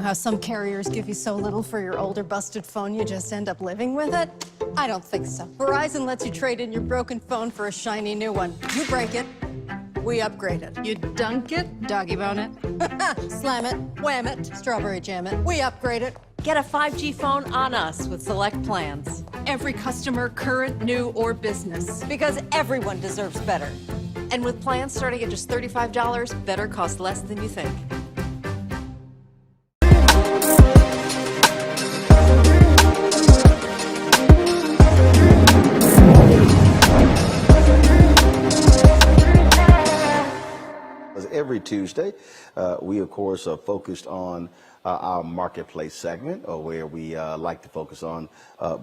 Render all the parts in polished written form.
how some carriers give you so little for your older busted phone you just end up living with it? I don't think so. Verizon lets you trade in your broken phone for a shiny new one. You break it, we upgrade it. You dunk it, doggy bone it. Slam it, wham it, strawberry jam it. We upgrade it. Get a 5G phone on us with select plans. Every customer, current, new, or business. Because everyone deserves better. And with plans starting at just $35, better costs less than you think. Every Tuesday, we, of course, are focused on our marketplace segment, where we like to focus on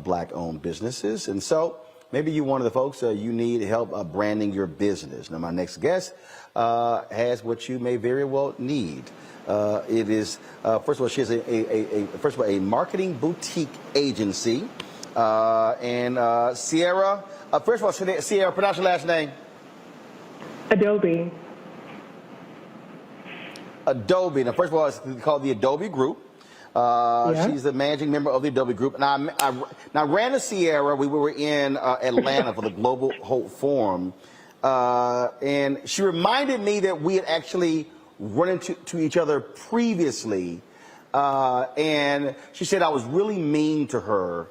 black-owned businesses. And so maybe you're one of the folks you need help branding your business. Now, my next guest has what you may very well need. It is, first of all, she has a marketing boutique agency. And Sierra, first of all, Sierra, pronounce your last name. Adobe. Adobe. Now, first of all, it's called the Adobe Group. Yeah. She's the managing member of the Adobe Group. And I ran to Sierra. We were in Atlanta for the Global Hope Forum. And she reminded me that we had actually run into each other previously. And she said I was really mean to her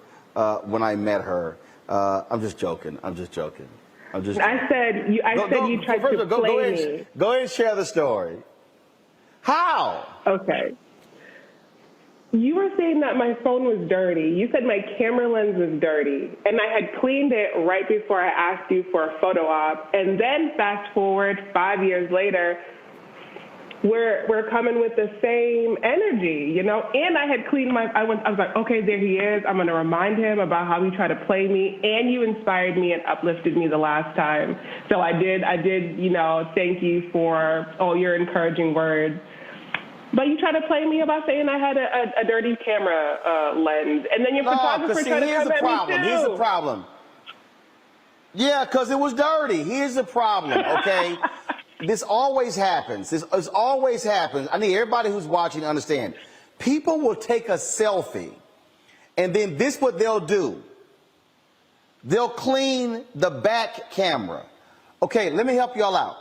when I met her. I'm just joking. I'm just joking. I said you tried to play me. Go ahead and share the story. How? Okay. You were saying that my phone was dirty. You said my camera lens was dirty. And I had cleaned it right before I asked you for a photo op. And then fast forward 5 years later, we're coming with the same energy, you know? And I had cleaned I was like, okay, there he is. I'm going to remind him about how he tried to play me. And you inspired me and uplifted me the last time. So I did, you know, thank you for all your encouraging words. But you tried to play me about saying I had a dirty camera lens. And then your photographer tried to come at me too. Here's the problem. Yeah, because it was dirty. Here's the problem, okay? This always happens. This always happens. I need everybody who's watching to understand. People will take a selfie, and then this is what they'll do. They'll clean the back camera. Okay, let me help y'all out.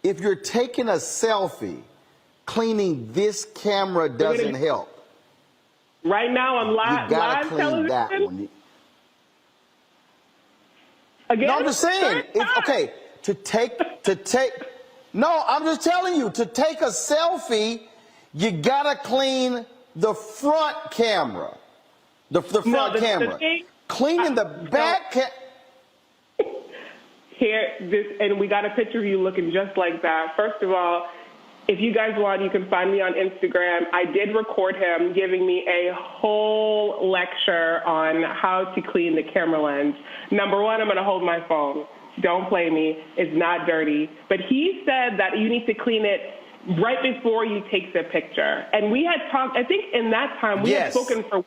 If you're taking a selfie, cleaning this camera doesn't help. Right now on live clean television? That one. Again? No, I'm just saying. It's okay. No, I'm just telling you, to take a selfie, you gotta clean the front camera. The front camera. Cleaning the back and we got a picture of you looking just like that. First of all, if you guys want, you can find me on Instagram. I did record him giving me a whole lecture on how to clean the camera lens. Number one, I'm gonna hold my phone. Don't play me. It's not dirty. But he said that you need to clean it right before you take the picture. And we had talked, I think in that time, we had spoken for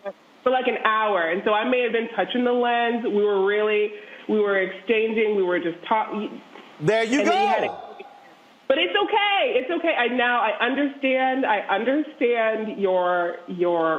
like an hour. And so I may have been touching the lens. We were exchanging. We were just talking. There you go. But it's okay. It's okay. I understand your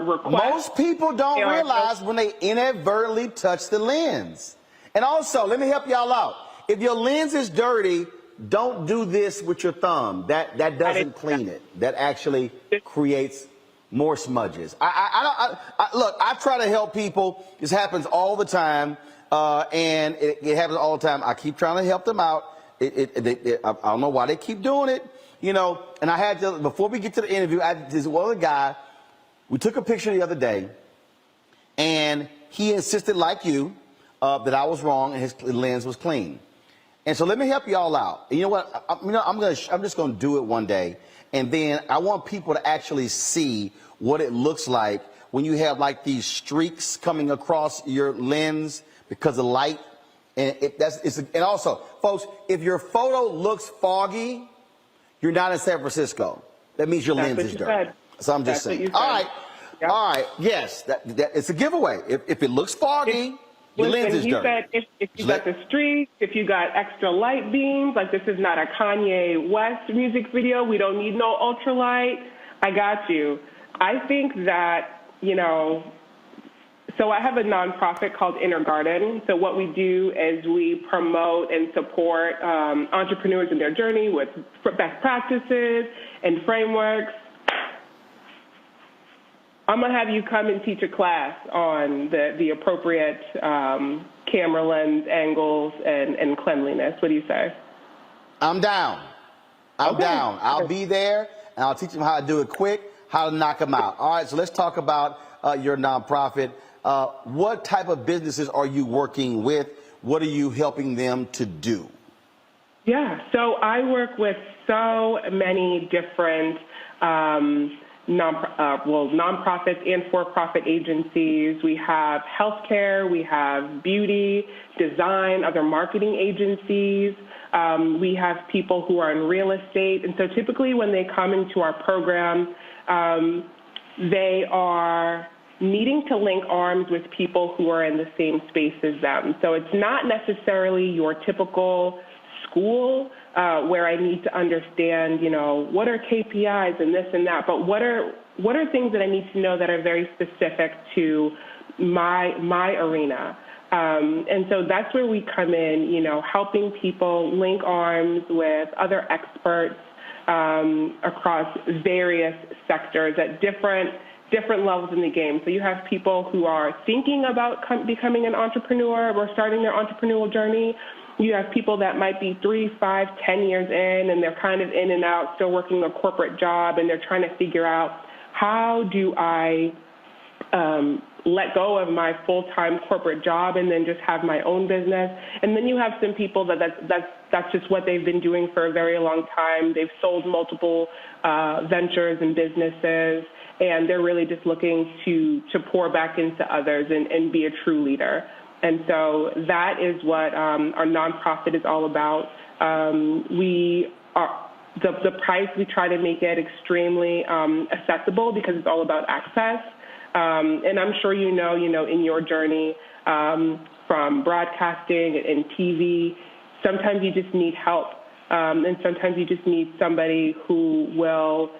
request. Most people don't realize when they inadvertently touch the lens. And also, let me help y'all out. If your lens is dirty, don't do this with your thumb. That doesn't clean it. That actually creates more smudges. Look, I try to help people. This happens all the time, and it happens all the time. I keep trying to help them out. I don't know why they keep doing it, you know. And I had to, before we get to the interview, this one other guy, we took a picture the other day, and he insisted, like you, that I was wrong and his lens was clean. And so let me help y'all out. You know what? I'm just gonna do it one day, and then I want people to actually see what it looks like when you have like these streaks coming across your lens because of light. And and also, folks, if your photo looks foggy, you're not in San Francisco. That means your lens is dirty. So I'm just saying. All right. Yep. All right. Yes, it's a giveaway. If it looks foggy. Listen, he said if you got the streaks, if you got extra light beams, like this is not a Kanye West music video. We don't need no ultralight. I got you. I think that, so I have a nonprofit called Inner Garden. So what we do is we promote and support entrepreneurs in their journey with best practices and frameworks. I'm going to have you come and teach a class on the appropriate camera lens angles and cleanliness. What do you say? I'm down. I'm Okay. down. I'll be there, and I'll teach them how to do it quick, how to knock them out. All right, so let's talk about your nonprofit. What type of businesses are you working with? What are you helping them to do? Yeah, so I work with so many different nonprofits and for-profit agencies. We have healthcare, we have beauty, design, other marketing agencies. We have people who are in real estate. And so typically when they come into our program, they are needing to link arms with people who are in the same space as them. So it's not necessarily your typical school where I need to understand, what are KPIs and this and that, but what are things that I need to know that are very specific to my arena. And so that's where we come in, helping people link arms with other experts across various sectors at different levels in the game. So you have people who are thinking about becoming an entrepreneur or starting their entrepreneurial journey. You have people that might be 3, 5, 10 years in, and they're kind of in and out, still working a corporate job, and they're trying to figure out, how do I let go of my full-time corporate job and then just have my own business? And then you have some people that's just what they've been doing for a very long time. They've sold multiple ventures and businesses, and they're really just looking to pour back into others and be a true leader. And so that is what our nonprofit is all about. The price, we try to make it extremely accessible because it's all about access. And I'm sure in your journey from broadcasting and TV, sometimes you just need help. And sometimes you just need somebody who will,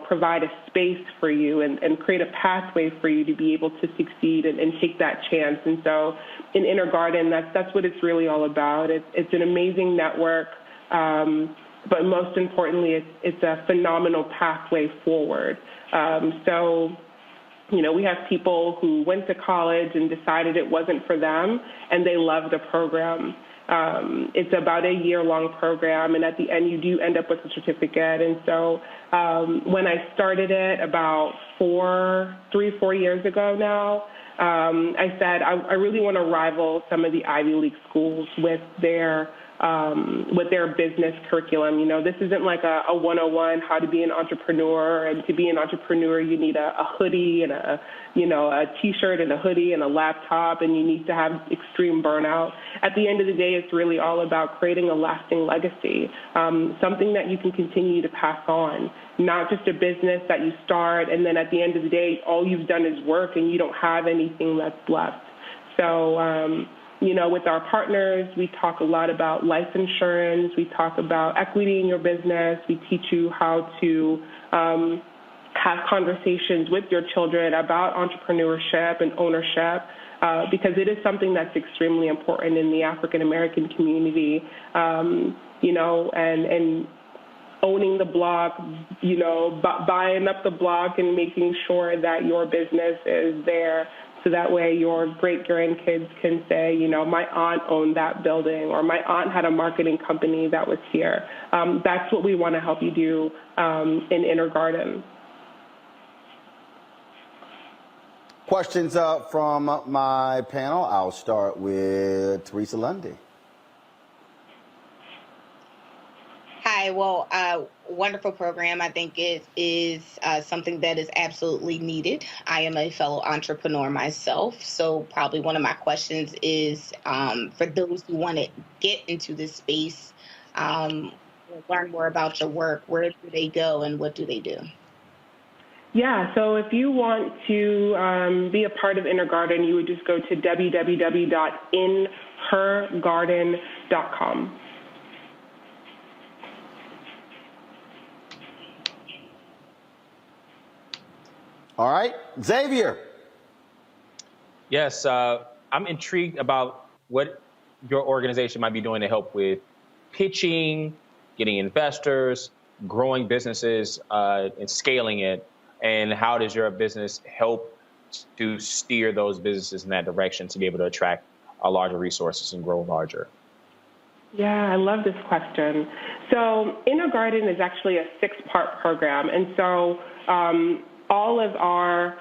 provide a space for you and create a pathway for you to be able to succeed and take that chance. And so in Inner Garden, that's what it's really all about. It's an amazing network, but most importantly, it's a phenomenal pathway forward. So we have people who went to college and decided it wasn't for them, and they love the program. It's about a year-long program, and at the end, you do end up with a certificate. And so when I started it about 3-4 years ago now, I said I really want to rival some of the Ivy League schools with their business curriculum. This isn't like a 101 how to be an entrepreneur, and to be an entrepreneur you need a hoodie and a t-shirt and a hoodie and a laptop, and you need to have extreme burnout. At the end of the day, it's really all about creating a lasting legacy, something that you can continue to pass on, not just a business that you start and then at the end of the day all you've done is work and you don't have anything that's left. So with our partners, we talk a lot about life insurance. We talk about equity in your business. We teach you how to have conversations with your children about entrepreneurship and ownership, because it is something that's extremely important in the African-American community, and owning the block, buying up the block and making sure that your business is there. So that way your great-grandkids can say, my aunt owned that building, or my aunt had a marketing company that was here. That's what we want to help you do in Inner Garden. Questions from my panel. I'll start with Teresa Lundy. Hi, well, wonderful program. I think it is something that is absolutely needed. I am a fellow entrepreneur myself, so probably one of my questions is for those who want to get into this space, learn more about your work, where do they go and what do they do? Yeah, so if you want to be a part of Inner Garden, you would just go to www.inhergarden.com. All right, Xavier. Yes, I'm intrigued about what your organization might be doing to help with pitching, getting investors, growing businesses, and scaling it. And how does your business help to steer those businesses in that direction to be able to attract larger resources and grow larger? Yeah, I love this question. So Inner Garden is actually a 6-part program. And so all of our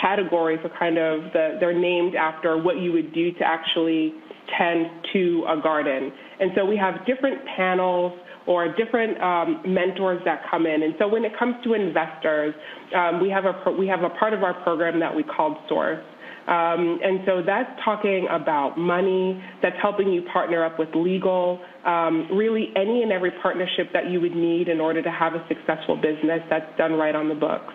categories are kind of, they're named after what you would do to actually tend to a garden. And so we have different panels or different mentors that come in. And so when it comes to investors, we have a part of our program that we call Source. And so that's talking about money, that's helping you partner up with legal, really any and every partnership that you would need in order to have a successful business that's done right on the books.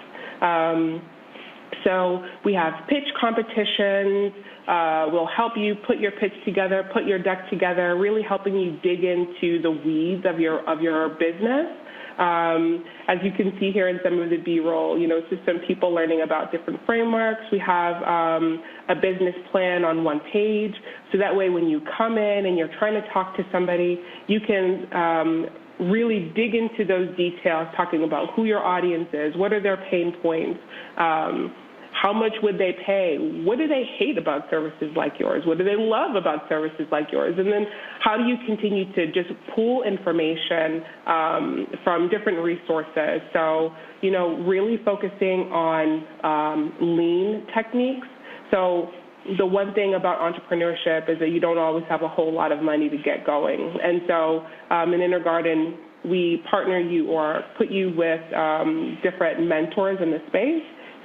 So we have pitch competitions. We'll help you put your pitch together, put your deck together, really helping you dig into the weeds of your business. As you can see here in some of the B-roll, it's just some people learning about different frameworks. We have a business plan on one page, so that way when you come in and you're trying to talk to somebody, you can really dig into those details, talking about who your audience is, what are their pain points, how much would they pay? What do they hate about services like yours? What do they love about services like yours? And then how do you continue to just pull information from different resources? So, really focusing on lean techniques. So the one thing about entrepreneurship is that you don't always have a whole lot of money to get going. And so in Inner Garden, we partner you or put you with different mentors in the space.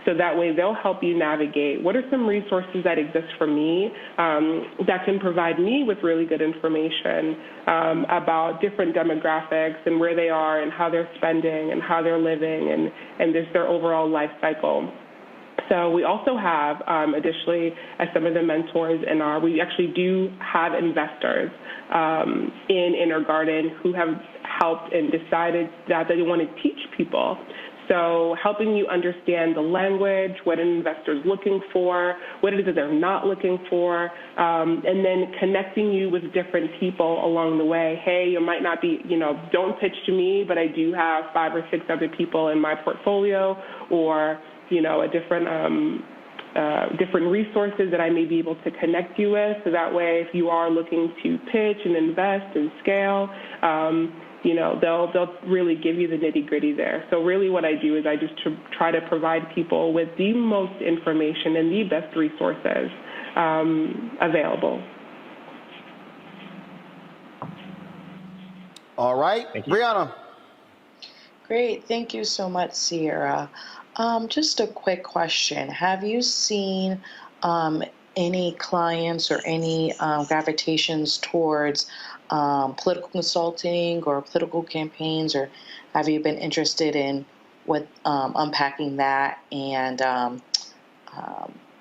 So that way they'll help you navigate what are some resources that exist for me that can provide me with really good information about different demographics and where they are and how they're spending and how they're living and just their overall life cycle. So we also have, additionally, as some of the mentors we actually do have investors in Inner Garden who have helped and decided that they want to teach people. So helping you understand the language, what an investor is looking for, what it is that they're not looking for, and then connecting you with different people along the way. Hey, you might not be, don't pitch to me, but I do have 5 or 6 other people in my portfolio, or, a different resources that I may be able to connect you with. So that way, if you are looking to pitch and invest and scale, they'll really give you the nitty-gritty there. So really what I do is I just try to provide people with the most information and the best resources available. All right, Brianna. Great. Thank you so much, Sierra. Just a quick question. Have you seen any clients or any gravitations towards political consulting or political campaigns, or have you been interested in what unpacking that and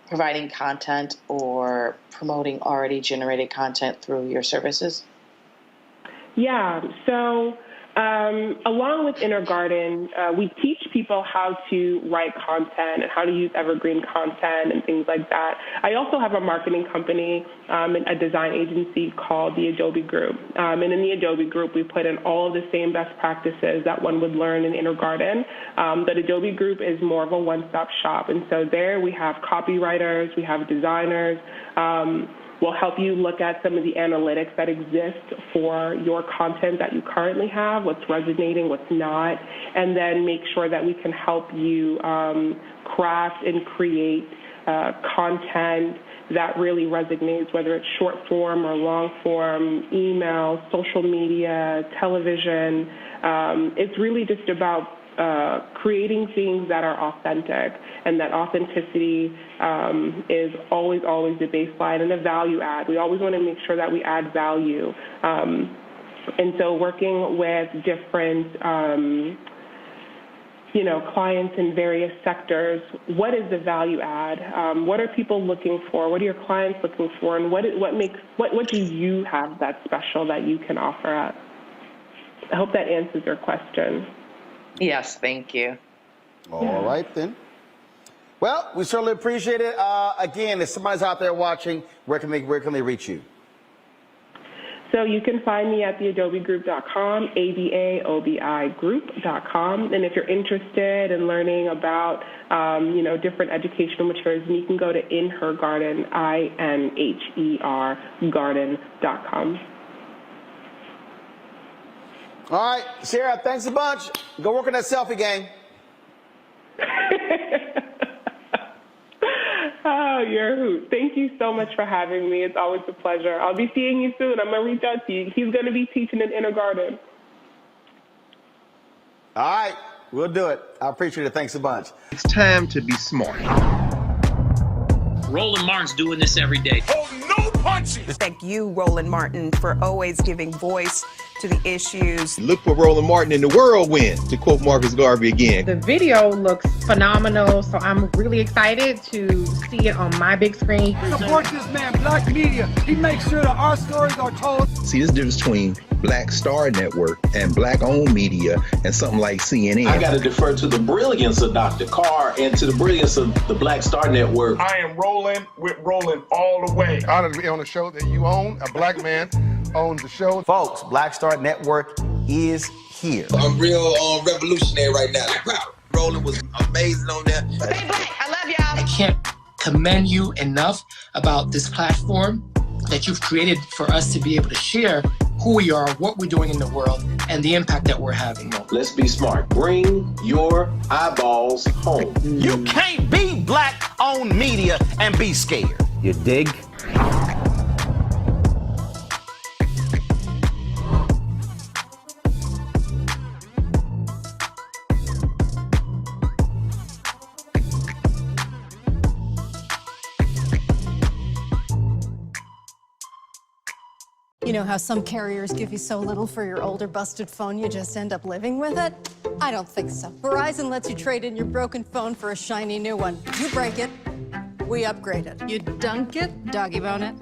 providing content or promoting already generated content through your services? Yeah, so along with Inner Garden, we teach people how to write content and how to use evergreen content and things like that. I also have a marketing company, a design agency called the Adobe Group. And in the Adobe Group, we put in all of the same best practices that one would learn in Inner Garden. But Adobe Group is more of a one-stop shop. And so there we have copywriters, we have designers. We'll help you look at some of the analytics that exist for your content that you currently have, what's resonating, what's not, and then make sure that we can help you craft and create content that really resonates, whether it's short form or long form, email, social media, television. It's really just about creating things that are authentic, and that authenticity is always the baseline and a value add. We always want to make sure that we add value. And so working with different clients in various sectors, what is the value add? What are people looking for? What are your clients looking for? And what do you have that's special that you can offer up? I hope that answers your question. Yes, thank you. All right, then. Well, we certainly appreciate it. Again, if somebody's out there watching, where can they reach you? So you can find me at theadobigroup.com, ADAOBI group.com. And if you're interested in learning about, different educational materials, you can go to In Her Garden, INHER garden.com. All right, Sarah, thanks a bunch. Go work on that selfie game. Oh, you're a hoot. Thank you so much for having me. It's always a pleasure. I'll be seeing you soon. I'm going to reach out to you. He's going to be teaching in Inner Garden. All right, we'll do it. I appreciate it. Thanks a bunch. It's time to be smart. Roland Martin's doing this every day. Oh, no punching! Thank you, Roland Martin, for always giving voice to the issues. Look for Roland Martin in the whirlwind, to quote Marcus Garvey again. The video looks phenomenal, so I'm really excited to see it on my big screen. Support this man, Black Media. He makes sure that our stories are told. See, this difference between Black Star Network and Black-owned media and something like CNN. I got to defer to the brilliance of Dr. Carr and to the brilliance of the Black Star Network. I am rolling with Roland all the way. Honored to be on a show that you own. A black man owns the show. Folks, Black Star Network is here. I'm real revolutionary right now. Roland was amazing on there. Stay black. I love y'all. I can't commend you enough about this platform that you've created for us to be able to share who we are, what we're doing in the world, and the impact that we're having. Let's be smart. Bring your eyeballs home. You can't be Black-owned media and be scared. You dig? You know how some carriers give you so little for your older busted phone you just end up living with it? I don't think so. Verizon lets you trade in your broken phone for a shiny new one. You break it, we upgrade it. You dunk it, doggy bone it.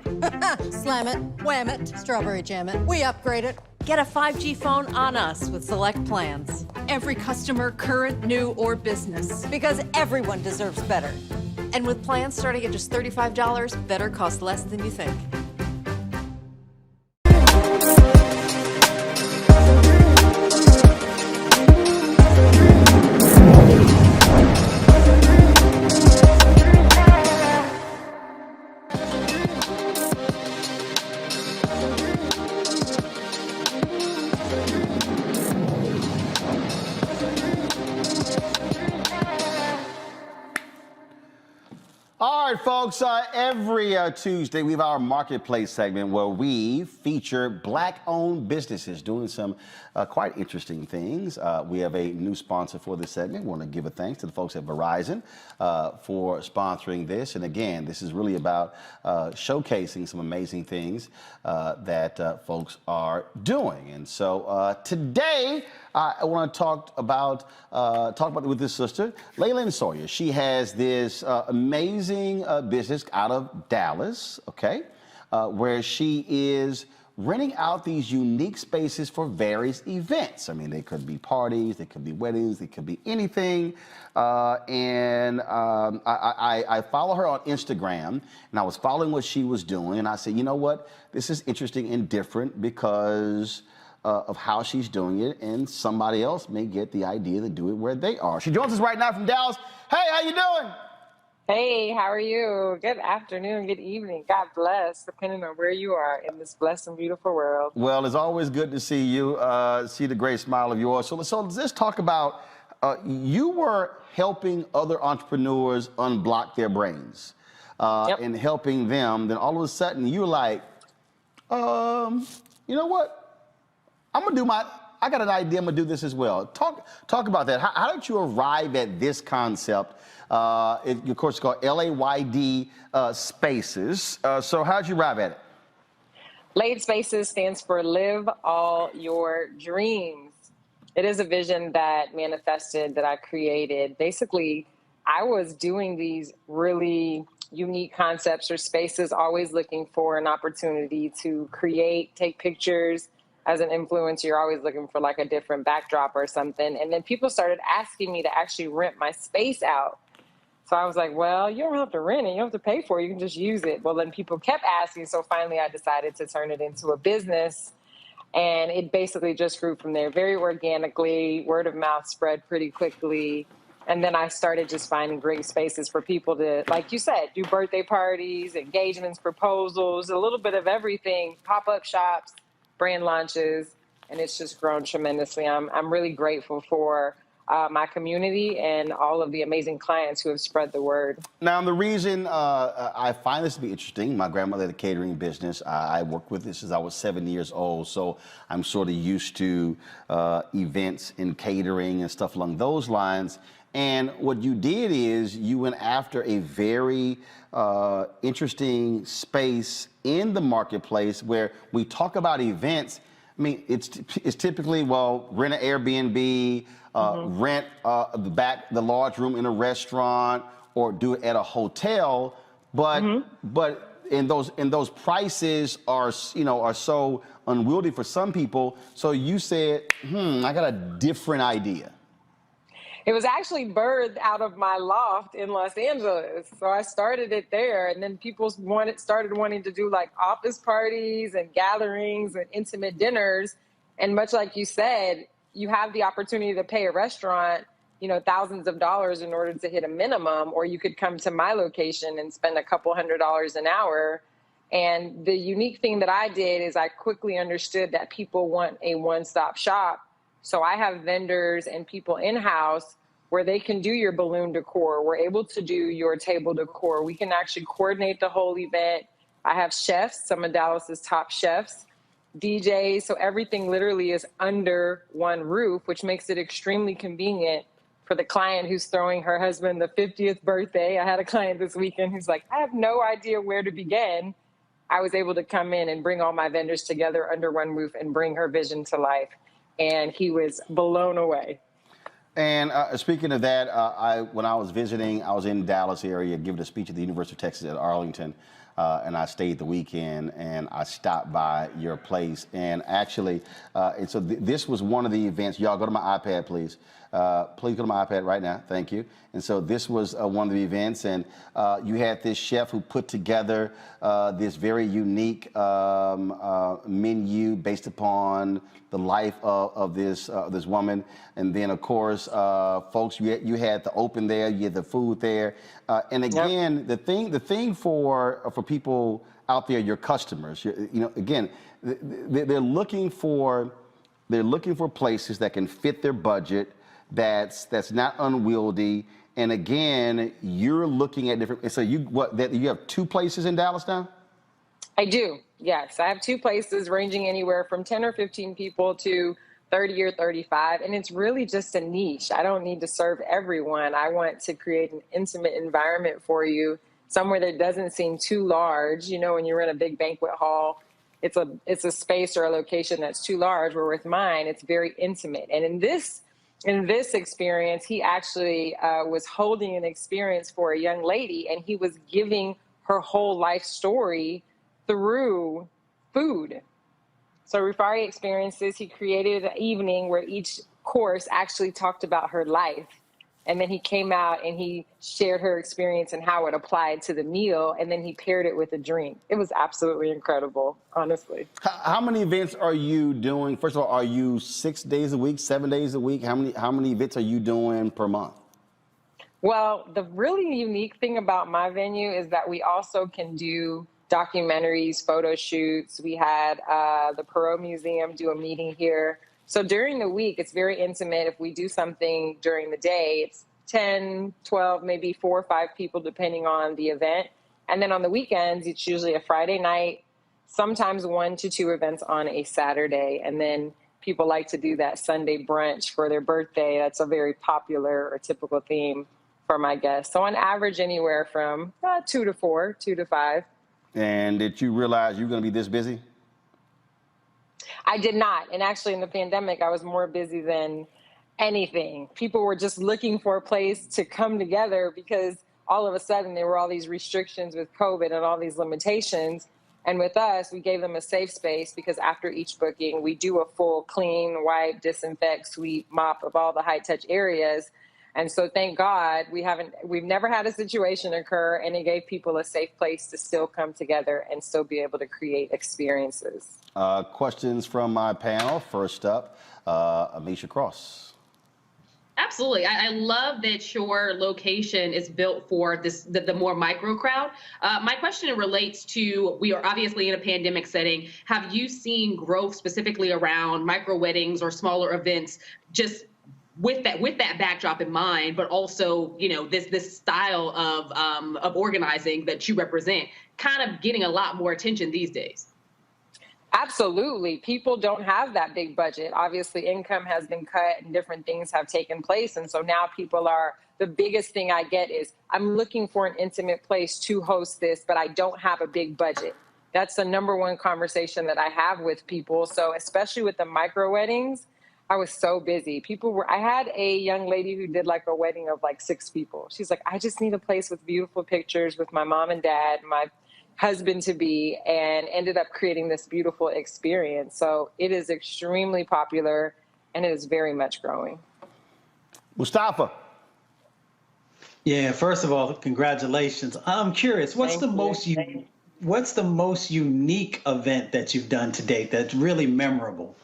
Slam it, wham it, strawberry jam it. We upgrade it. Get a 5G phone on us with select plans. Every customer, current, new, or business. Because everyone deserves better. And with plans starting at just $35, better cost less than you think. All right, folks, every Tuesday we have our marketplace segment where we feature Black-owned businesses doing some quite interesting things. We have a new sponsor for this segment. We want to give a thanks to the folks at Verizon for sponsoring this. And again, this is really about showcasing some amazing things that folks are doing. And so today, I want to talk about with this sister, Leland Sawyer. She has this amazing business out of Dallas, okay, where she is renting out these unique spaces for various events. I mean, they could be parties, they could be weddings, they could be anything. I follow her on Instagram, and I was following what she was doing, and I said, you know what, this is interesting and different because of how she's doing it, and somebody else may get the idea to do it where they are. She joins us right now from Dallas. Hey, how you doing? Hey, how are you? Good afternoon, good evening. God bless, depending on where you are in this blessed and beautiful world. Well, it's always good to see you, see the great smile of yours. So let's talk about, you were helping other entrepreneurs unblock their brains and helping them. Then all of a sudden you were like, you know what? I got an idea, I'm gonna do this as well. Talk about that. How did you arrive at this concept? Of course, it's called LAYD Spaces. So how'd you arrive at it? LAYD Spaces stands for Live All Your Dreams. It is a vision that manifested, that I created. Basically, I was doing these really unique concepts or spaces, always looking for an opportunity to create, take pictures. As an influencer, you're always looking for like a different backdrop or something. And then people started asking me to actually rent my space out So I was like, well, you don't have to rent it. You don't have to pay for it. You can just use it. Well, then people kept asking. So finally I decided to turn it into a business. And it basically just grew from there very organically. Word of mouth spread pretty quickly. And then I started just finding great spaces for people to, like you said, do birthday parties, engagements, proposals, a little bit of everything, pop-up shops, brand launches, and it's just grown tremendously. I'm really grateful for my community and all of the amazing clients who have spread the word. Now, the reason I find this to be interesting, my grandmother had a catering business. I worked with this since I was 7 years old, so I'm sort of used to events and catering and stuff along those lines. And what you did is you went after a very interesting space in the marketplace where we talk about events. I mean, it's typically, well, rent an Airbnb, rent the large room in a restaurant, or do it at a hotel. But and those prices are so unwieldy for some people. So you said, I got a different idea. It was actually birthed out of my loft in Los Angeles. So I started it there, and then people started wanting to do like office parties and gatherings and intimate dinners. And much like you said, you have the opportunity to pay a restaurant, thousands of dollars in order to hit a minimum, or you could come to my location and spend a couple $100s an hour. And the unique thing that I did is I quickly understood that people want a one-stop shop. So I have vendors and people in-house where they can do your balloon decor. We're able to do your table decor. We can actually coordinate the whole event. I have chefs, some of Dallas's top chefs, DJs. So everything literally is under one roof, which makes it extremely convenient for the client who's throwing her husband the 50th birthday. I had a client this weekend who's like, I have no idea where to begin. I was able to come in and bring all my vendors together under one roof and bring her vision to life. And he was blown away. And speaking of that, when I was visiting, I was in Dallas area, giving a speech at the University of Texas at Arlington, and I stayed the weekend, and I stopped by your place. And actually, and so this was one of the events. Y'all go to my iPad, please. Please go to my iPad right now. Thank you. And so this was one of the events, and you had this chef who put together this very unique menu based upon the life of this woman. And then, of course, folks, you had the open there, you had the food there, and again, the thing for people out there, your customers, again, they're looking for places that can fit their budget, that's not unwieldy. And again, you're looking at different. So you have 2 places in Dallas now? I do. Yes, I have 2 places ranging anywhere from 10 or 15 people to 30 or 35. And it's really just a niche. I don't need to serve everyone. I want to create an intimate environment for you, somewhere that doesn't seem too large. When you're in a big banquet hall, it's a space or a location that's too large, where with mine, it's very intimate. And in this experience, he actually was holding an experience for a young lady, and he was giving her whole life story through food. So Rufari Experiences, he created an evening where each course actually talked about her life. And then he came out and he shared her experience and how it applied to the meal. And then he paired it with a drink. It was absolutely incredible, honestly. How many events are you doing? First of all, are you 6 days a week, 7 days a week? How many events are you doing per month? Well, the really unique thing about my venue is that we also can do documentaries, photo shoots. We had the Perot Museum do a meeting here. So during the week, it's very intimate. If we do something during the day, it's 10, 12, maybe 4 or 5 people, depending on the event. And then on the weekends, it's usually a Friday night, sometimes 1 to 2 events on a Saturday. And then people like to do that Sunday brunch for their birthday. That's a very popular or typical theme for my guests. So on average, anywhere from 2 to 4, 2 to 5. And did you realize you were going to be this busy? I did not. And actually in the pandemic, I was more busy than anything. People were just looking for a place to come together because all of a sudden there were all these restrictions with COVID and all these limitations. And with us, we gave them a safe space because after each booking, we do a full clean, wipe, disinfect, sweep, mop of all the high touch areas. And so thank God we've never had a situation occur, and it gave people a safe place to still come together and still be able to create experiences. Questions from my panel. First up, Aisha Cross. Absolutely. I love that your location is built for the more micro crowd. My question relates to, we are obviously in a pandemic setting. Have you seen growth specifically around micro weddings or smaller events, just with that backdrop in mind, but also, you know, this style of organizing that you represent kind of getting a lot more attention these days? Absolutely. People don't have that big budget. Obviously, income has been cut and different things have taken place. And so now the biggest thing I get is, I'm looking for an intimate place to host this, but I don't have a big budget. That's the number one conversation that I have with people. So especially with the micro weddings, I was so busy. I had a young lady who did like a wedding of like 6 people. She's like, I just need a place with beautiful pictures with my mom and dad, my husband to be, and ended up creating this beautiful experience. So it is extremely popular and it is very much growing. Mustafa. Yeah, first of all, congratulations. I'm curious, what's the most unique event that you've done to date that's really memorable?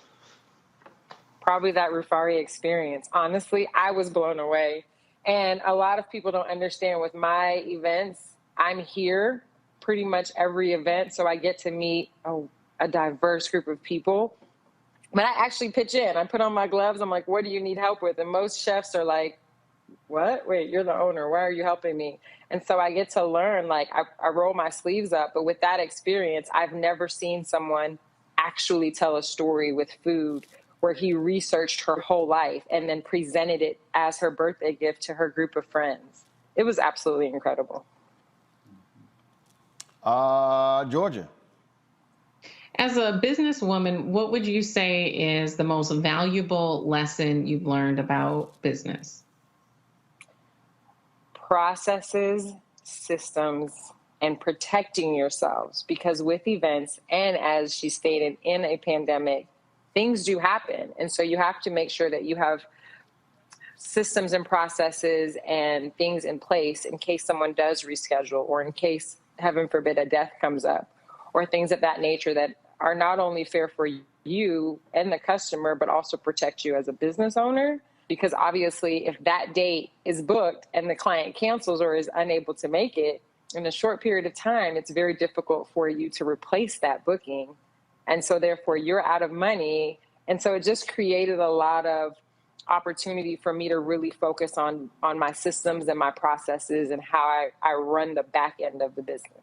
Probably that Rufari experience. Honestly, I was blown away. And a lot of people don't understand with my events, I'm here pretty much every event. So I get to meet a diverse group of people. But I actually pitch in. I put on my gloves. I'm like, what do you need help with? And most chefs are like, what? Wait, you're the owner. Why are you helping me? And so I get to learn, like I roll my sleeves up. But with that experience, I've never seen someone actually tell a story with food where he researched her whole life and then presented it as her birthday gift to her group of friends. It was absolutely incredible. Georgia. As a businesswoman, what would you say is the most valuable lesson you've learned about business? Processes, systems, and protecting yourselves. Because with events, and as she stated, in a pandemic, things do happen. And so you have to make sure that you have systems and processes and things in place in case someone does reschedule, or in case, heaven forbid, a death comes up, or things of that nature that are not only fair for you and the customer, but also protect you as a business owner. Because obviously, if that date is booked and the client cancels or is unable to make it in a short period of time, it's very difficult for you to replace that booking. And so therefore you're out of money. And so it just created a lot of opportunity for me to really focus on my systems and my processes and how I run the back end of the business.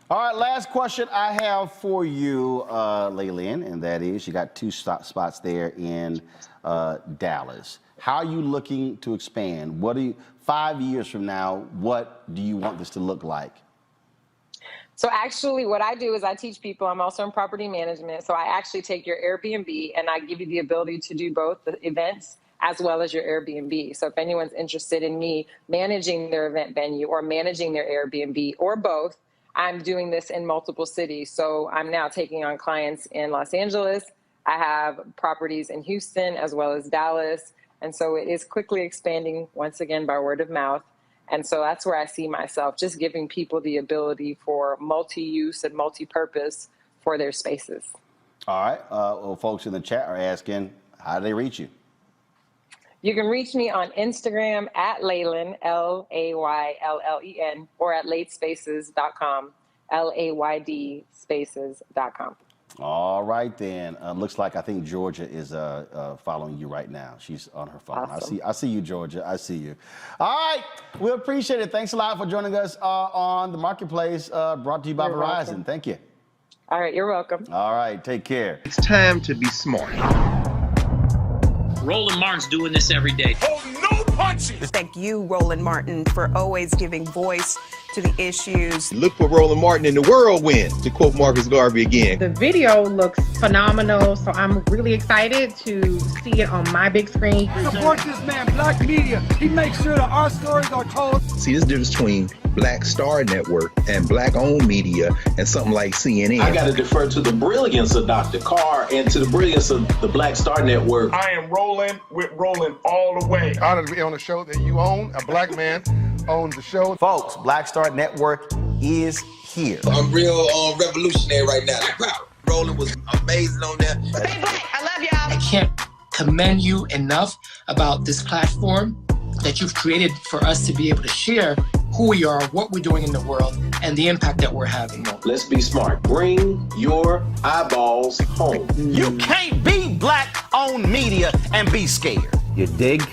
All right, last question I have for you, Laylen, and that is, you got 2 spots there in Dallas. How are you looking to expand? 5 years from now, what do you want this to look like? So actually what I do is I teach people, I'm also in property management. So I actually take your Airbnb and I give you the ability to do both the events as well as your Airbnb. So if anyone's interested in me managing their event venue or managing their Airbnb or both, I'm doing this in multiple cities. So I'm now taking on clients in Los Angeles. I have properties in Houston as well as Dallas. And so it is quickly expanding once again by word of mouth. And so that's where I see myself, just giving people the ability for multi-use and multi-purpose for their spaces. All right. Well, folks in the chat are asking, how do they reach you? You can reach me on Instagram at Laylen, Laylen, or at latespaces.com, LAYD spaces.com. All right, then. Looks like I think Georgia is following you right now. She's on her phone. Awesome. I see you, Georgia. I see you. All right. We appreciate it. Thanks a lot for joining us on The Marketplace, brought to you by Verizon. Welcome. Thank you. All right. You're welcome. All right. Take care. It's time to be smart. Roland Martin's doing this every day. Oh, no punches! Thank you, Roland Martin, for always giving voice to the issues. Look for Roland Martin in the whirlwind, to quote Marcus Garvey again. The video looks phenomenal, so I'm really excited to see it on my big screen. Support this man, Black Media. He makes sure that our stories are told. See, this difference between Black Star Network and Black-owned media and something like CNN. I got to defer to the brilliance of Dr. Carr and to the brilliance of the Black Star Network. I am Roland with Roland all the way. Honored to be on a show that you own. A black man owns the show. Folks, Black Star Network is here. I'm real revolutionary right now. Like, wow, Roland was amazing on there. Stay black. I love y'all. I can't commend you enough about this platform that you've created for us to be able to share who we are, what we're doing in the world, and the impact that we're having. Let's be smart. Bring your eyeballs home. You can't be black-owned media and be scared. You dig?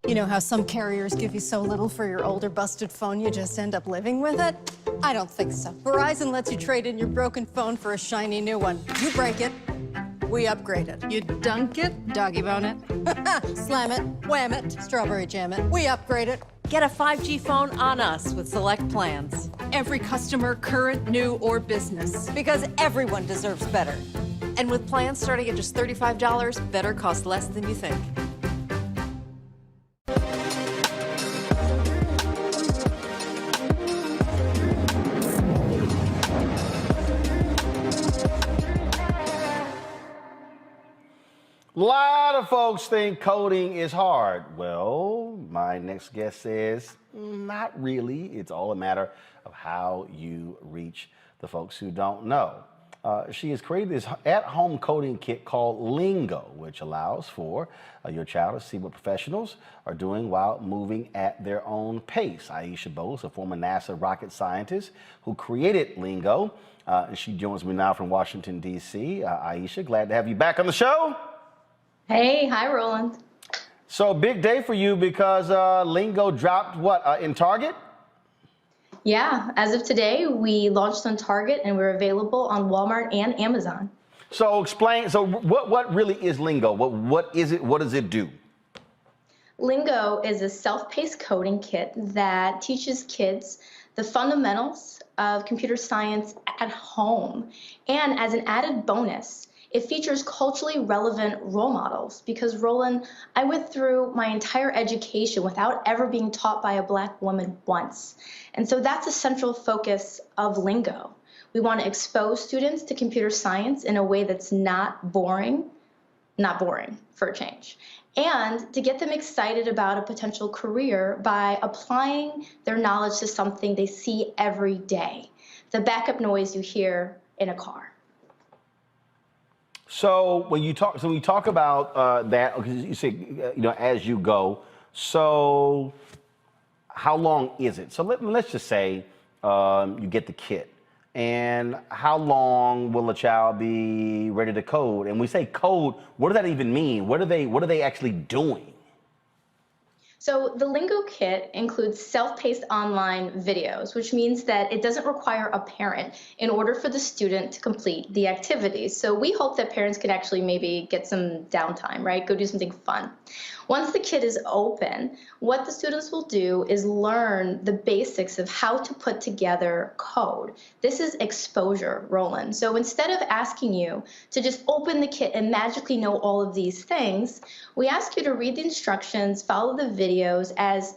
You know how some carriers give you so little for your older busted phone you just end up living with it? I don't think so. Verizon lets you trade in your broken phone for a shiny new one. You break it, we upgrade it. You dunk it, doggy bone it. Slam it, wham it, strawberry jam it. We upgrade it. Get a 5G phone on us with select plans. Every customer, current, new, or business. Because everyone deserves better. And with plans starting at just $35, better cost less than you think. A lot of folks think coding is hard. Well, my next guest says, not really. It's all a matter of how you reach the folks who don't know. She has created this at-home coding kit called Lingo, which allows for your child to see what professionals are doing while moving at their own pace. Aisha Bose, a former NASA rocket scientist who created Lingo. She joins me now from Washington, D.C. Aisha, glad to have you back on the show. Hey, hi, Roland. So big day for you because Lingo dropped what, in Target? Yeah, as of today, we launched on Target and we're available on Walmart and Amazon. So explain, so what really is Lingo? What is it? What does it do? Lingo is a self-paced coding kit that teaches kids the fundamentals of computer science at home. And as an added bonus, it features culturally relevant role models because, Roland, I went through my entire education without ever being taught by a Black woman once. And so that's a central focus of Lingo. We want to expose students to computer science in a way that's not boring for a change, and to get them excited about a potential career by applying their knowledge to something they see every day, the backup noise you hear in a car. So when you talk about that, because you say as you go. So how long is it? So let's just say you get the kit, and how long will a child be ready to code? And we say code. What does that even mean? What are they actually doing? So the Lingo kit includes self-paced online videos, which means that it doesn't require a parent in order for the student to complete the activities. So we hope that parents can actually maybe get some downtime, right? Go do something fun. Once the kit is open, what the students will do is learn the basics of how to put together code. This is exposure, Roland. So instead of asking you to just open the kit and magically know all of these things, we ask you to read the instructions, follow the videos as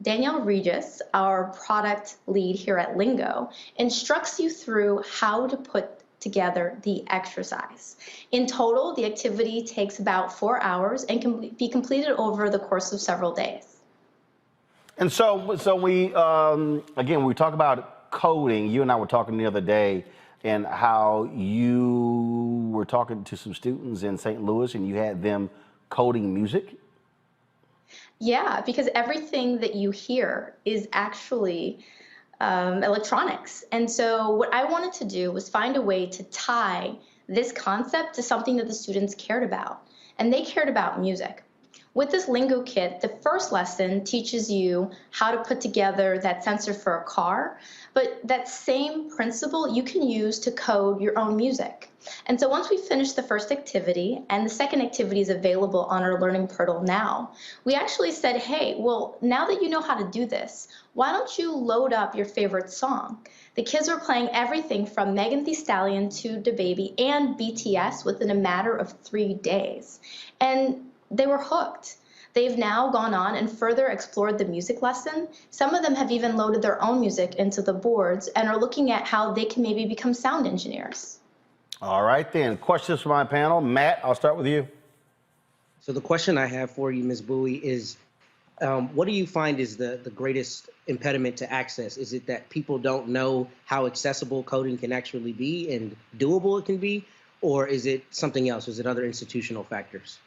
Danielle Regis, our product lead here at Lingo, instructs you through how to put together the exercise. In total, the activity takes about 4 hours and can be completed over the course of several days. And so we, again, we talk about coding. You and I were talking the other day and how you were talking to some students in St. Louis and you had them coding music. Yeah, because everything that you hear is actually electronics. And so what I wanted to do was find a way to tie this concept to something that the students cared about. And they cared about music. With this lingo kit, the first lesson teaches you how to put together that sensor for a car, but that same principle you can use to code your own music. And so once we finish the first activity, and the second activity is available on our learning portal now, we actually said, hey, well, now that you know how to do this, why don't you load up your favorite song? The kids were playing everything from Megan Thee Stallion to DaBaby and BTS within a matter of 3 days. And they were hooked. They've now gone on and further explored the music lesson. Some of them have even loaded their own music into the boards and are looking at how they can maybe become sound engineers. All right, then. Questions from my panel. Matt, I'll start with you. So the question I have for you, Ms. Bowie, is what do you find is the greatest impediment to access? Is it that people don't know how accessible coding can actually be and doable it can be? Or is it something else? Is it other institutional factors?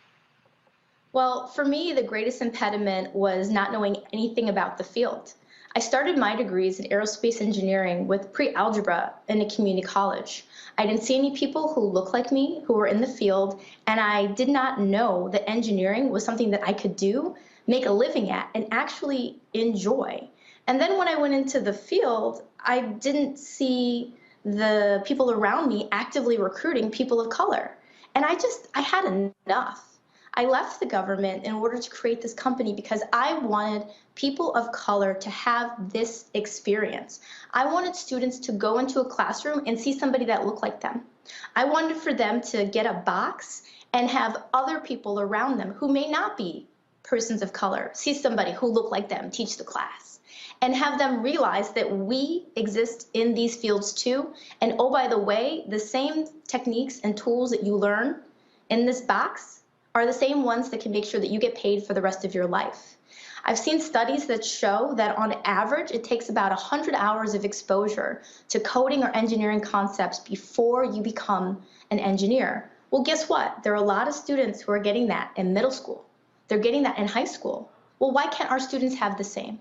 Well, for me, the greatest impediment was not knowing anything about the field. I started my degrees in aerospace engineering with pre-algebra in a community college. I didn't see any people who looked like me who were in the field, and I did not know that engineering was something that I could do, make a living at, and actually enjoy. And then when I went into the field, I didn't see the people around me actively recruiting people of color. And I had enough. I left the government in order to create this company because I wanted people of color to have this experience. I wanted students to go into a classroom and see somebody that looked like them. I wanted for them to get a box and have other people around them who may not be persons of color, see somebody who looked like them teach the class, and have them realize that we exist in these fields too. And oh, by the way, the same techniques and tools that you learn in this box are the same ones that can make sure that you get paid for the rest of your life. I've seen studies that show that on average, it takes about 100 hours of exposure to coding or engineering concepts before you become an engineer. Well, guess what? There are a lot of students who are getting that in middle school. They're getting that in high school. Well, why can't our students have the same?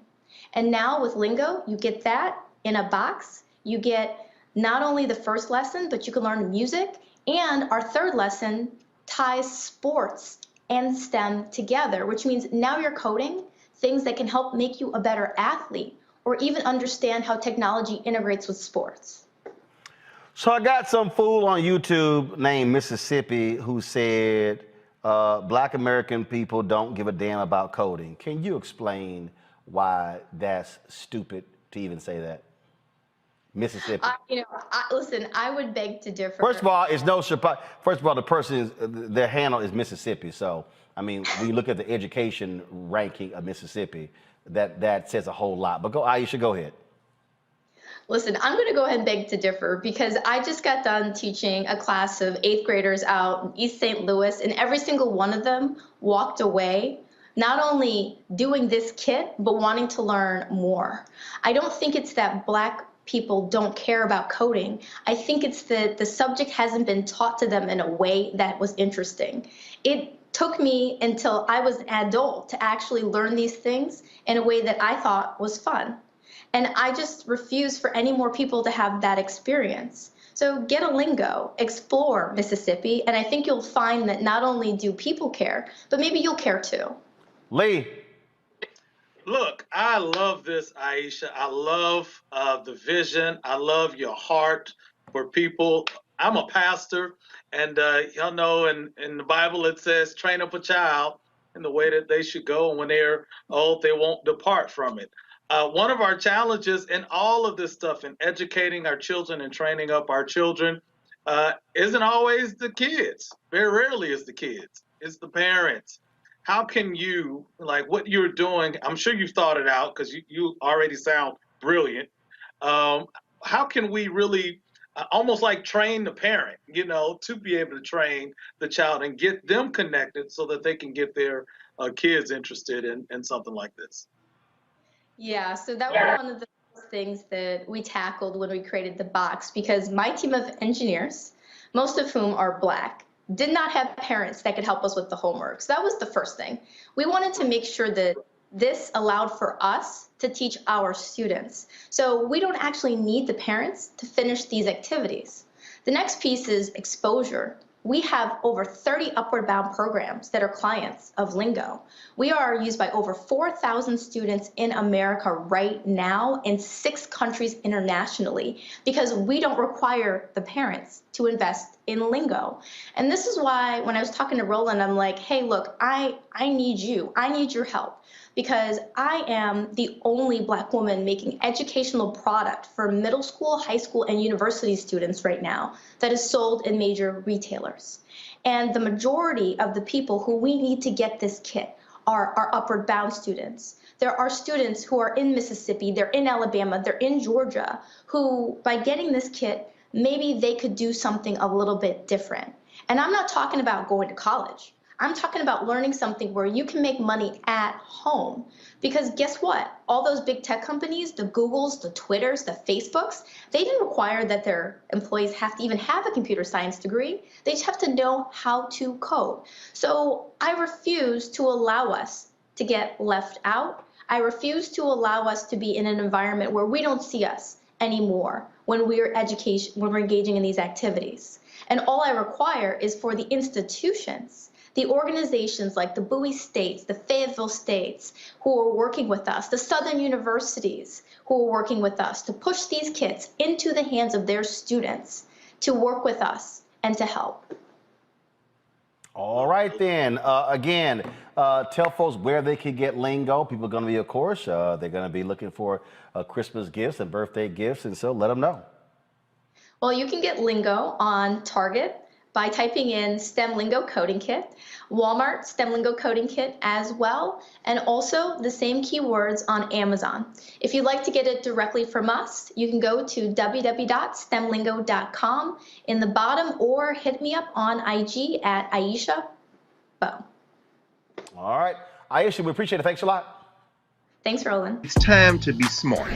And now with Lingo, you get that in a box. You get not only the first lesson, but you can learn music. And our third lesson ties sports and STEM together, which means now you're coding things that can help make you a better athlete or even understand how technology integrates with sports. So I got some fool on YouTube named Mississippi who said, Black American people don't give a damn about coding. Can you explain why that's stupid to even say that? Mississippi. Listen, I would beg to differ. First of all, it's no surprise. First of all, the person their handle is Mississippi. So, I mean, when you look at the education ranking of Mississippi, that says a whole lot. But Aisha, go ahead. Listen, I'm going to go ahead and beg to differ because I just got done teaching a class of 8th graders out in East St. Louis, and every single one of them walked away not only doing this kit, but wanting to learn more. I don't think it's that Black people don't care about coding. I think it's that the subject hasn't been taught to them in a way that was interesting. It took me until I was an adult to actually learn these things in a way that I thought was fun. And I just refuse for any more people to have that experience. So get a Lingo, explore Mississippi, and I think you'll find that not only do people care, but maybe you'll care too. Lee. Look, I love this, Aisha. I love the vision. I love your heart for people. I'm a pastor, and y'all know in the Bible it says, train up a child in the way that they should go, and when they're old, they won't depart from it. One of our challenges in all of this stuff, in educating our children and training up our children, isn't always the kids. Very rarely is the kids. It's the parents. How can you, like what you're doing, I'm sure you've thought it out because you already sound brilliant. How can we really almost like train the parent, to be able to train the child and get them connected so that they can get their kids interested in something like this? Yeah, so that was one of the things that we tackled when we created the box, because my team of engineers, most of whom are Black, did not have parents that could help us with the homework. So that was the first thing. We wanted to make sure that this allowed for us to teach our students. So we don't actually need the parents to finish these activities. The next piece is exposure. We have over 30 upward bound programs that are clients of Lingo. We are used by over 4,000 students in America right now in 6 countries internationally because we don't require the parents to invest in Lingo. And this is why when I was talking to Roland, I'm like, hey, look, I need you. I need your help because I am the only Black woman making educational product for middle school, high school, and university students right now that is sold in major retailers. And the majority of the people who we need to get this kit are our upward bound students. There are students who are in Mississippi, they're in Alabama, they're in Georgia, who by getting this kit, maybe they could do something a little bit different. And I'm not talking about going to college. I'm talking about learning something where you can make money at home. Because guess what? All those big tech companies, the Googles, the Twitters, the Facebooks, they didn't require that their employees have to even have a computer science degree. They just have to know how to code. So I refuse to allow us to get left out. I refuse to allow us to be in an environment where we don't see us anymore when we're engaging in these activities. And all I require is for the institutions, the organizations like the Bowie States, the Fayetteville States, who are working with us, the Southern universities who are working with us to push these kits into the hands of their students to work with us and to help. All right, then. Again, tell folks where they can get Lingo. People are going to be, of course, they're going to be looking for Christmas gifts and birthday gifts, and so let them know. Well, you can get Lingo on Target by typing in STEM Lingo Coding Kit, Walmart STEM Lingo Coding Kit as well, and also the same keywords on Amazon. If you'd like to get it directly from us, you can go to www.stemlingo.com in the bottom or hit me up on IG at Aisha Bose. All right. Aisha, we appreciate it. Thanks a lot. Thanks, Roland. It's time to be smart.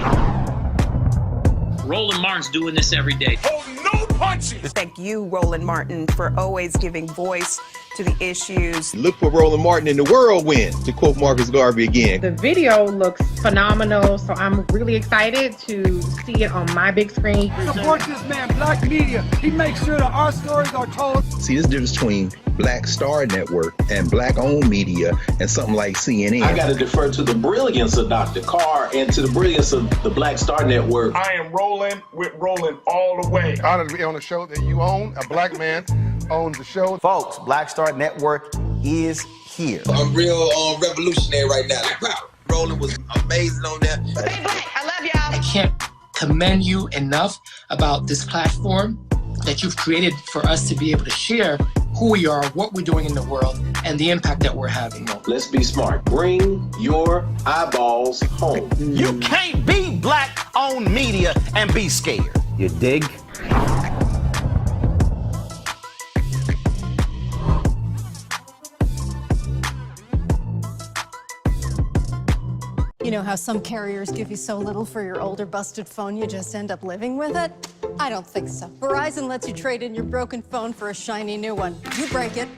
Roland Martin's doing this every day. Oh, no punches! Thank you, Roland Martin, for always giving voice to the issues. Look for Roland Martin in the whirlwind, to quote Marcus Garvey again. The video looks phenomenal, so I'm really excited to see it on my big screen. Support this man, Black Media. He makes sure that our stories are told. See, this difference between Black Star Network and Black-owned media and something like CNN. I got to defer to the brilliance of Dr. Carr and to the brilliance of the Black Star Network. I am rolling with Roland all the way. Honored to be on a show that you own. A Black man owns the show. Folks, Black Star Network is here. I'm real revolutionary right now. Like, wow, Roland was amazing on that. Stay Black. I love y'all. I can't commend you enough about this platform that you've created for us to be able to share who we are, what we're doing in the world, and the impact that we're having. Let's be smart. Bring your eyeballs home. You can't be Black-owned media and be scared. You dig? You know how some carriers give you so little for your older busted phone you just end up living with it? I don't think so. Verizon lets you trade in your broken phone for a shiny new one. You break it,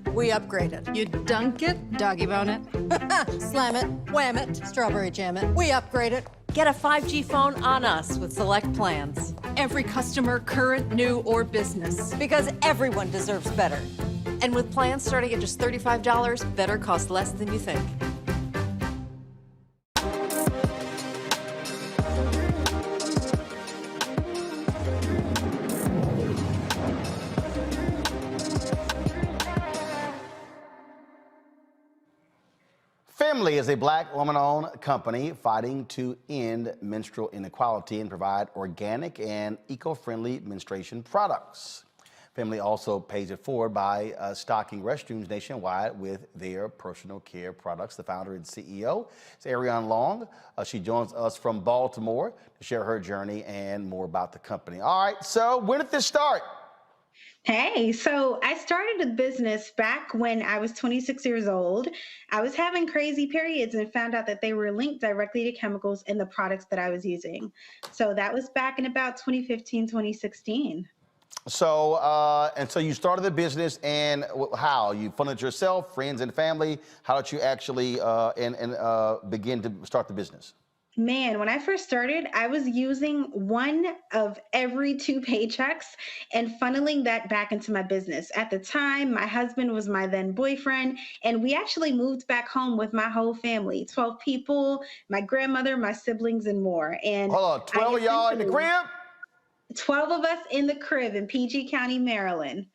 we upgrade it. You dunk it, doggy bone it, slam it, wham it, strawberry jam it, we upgrade it. Get a 5G phone on us with select plans. Every customer, current, new, or business. Because everyone deserves better. And with plans starting at just $35, better costs less than you think. Family is a Black woman-owned company fighting to end menstrual inequality and provide organic and eco-friendly menstruation products. Family also pays it forward by stocking restrooms nationwide with their personal care products. The founder and CEO is Ariane Long. She joins us from Baltimore to share her journey and more about the company. All right, so when did this start? Hey, so I started a business back when I was 26 years old. I was having crazy periods and found out that they were linked directly to chemicals in the products that I was using. So that was back in about 2015, 2016. So, and so you started the business, and how? You funded it yourself, friends and family? How did you actually begin to start the business? Man, when I first started, I was using one of every two paychecks and funneling that back into my business. At the time, my husband was my then boyfriend, and we actually moved back home with my whole family, 12 people, my grandmother, my siblings, and more. And Hold on, 12 of y'all in the crib? 12 of us in the crib in PG County, Maryland.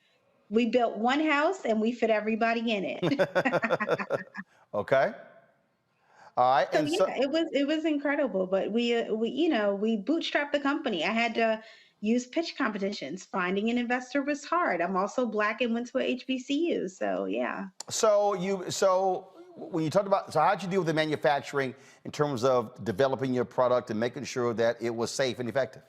We built one house and we fit everybody in it. Okay. All right. So And yeah, it was incredible, but we bootstrapped the company. I had to use pitch competitions. Finding an investor was hard. I'm also Black and went to a HBCU, so yeah. so when you talked about, so how'd you deal with the manufacturing in terms of developing your product and making sure that it was safe and effective?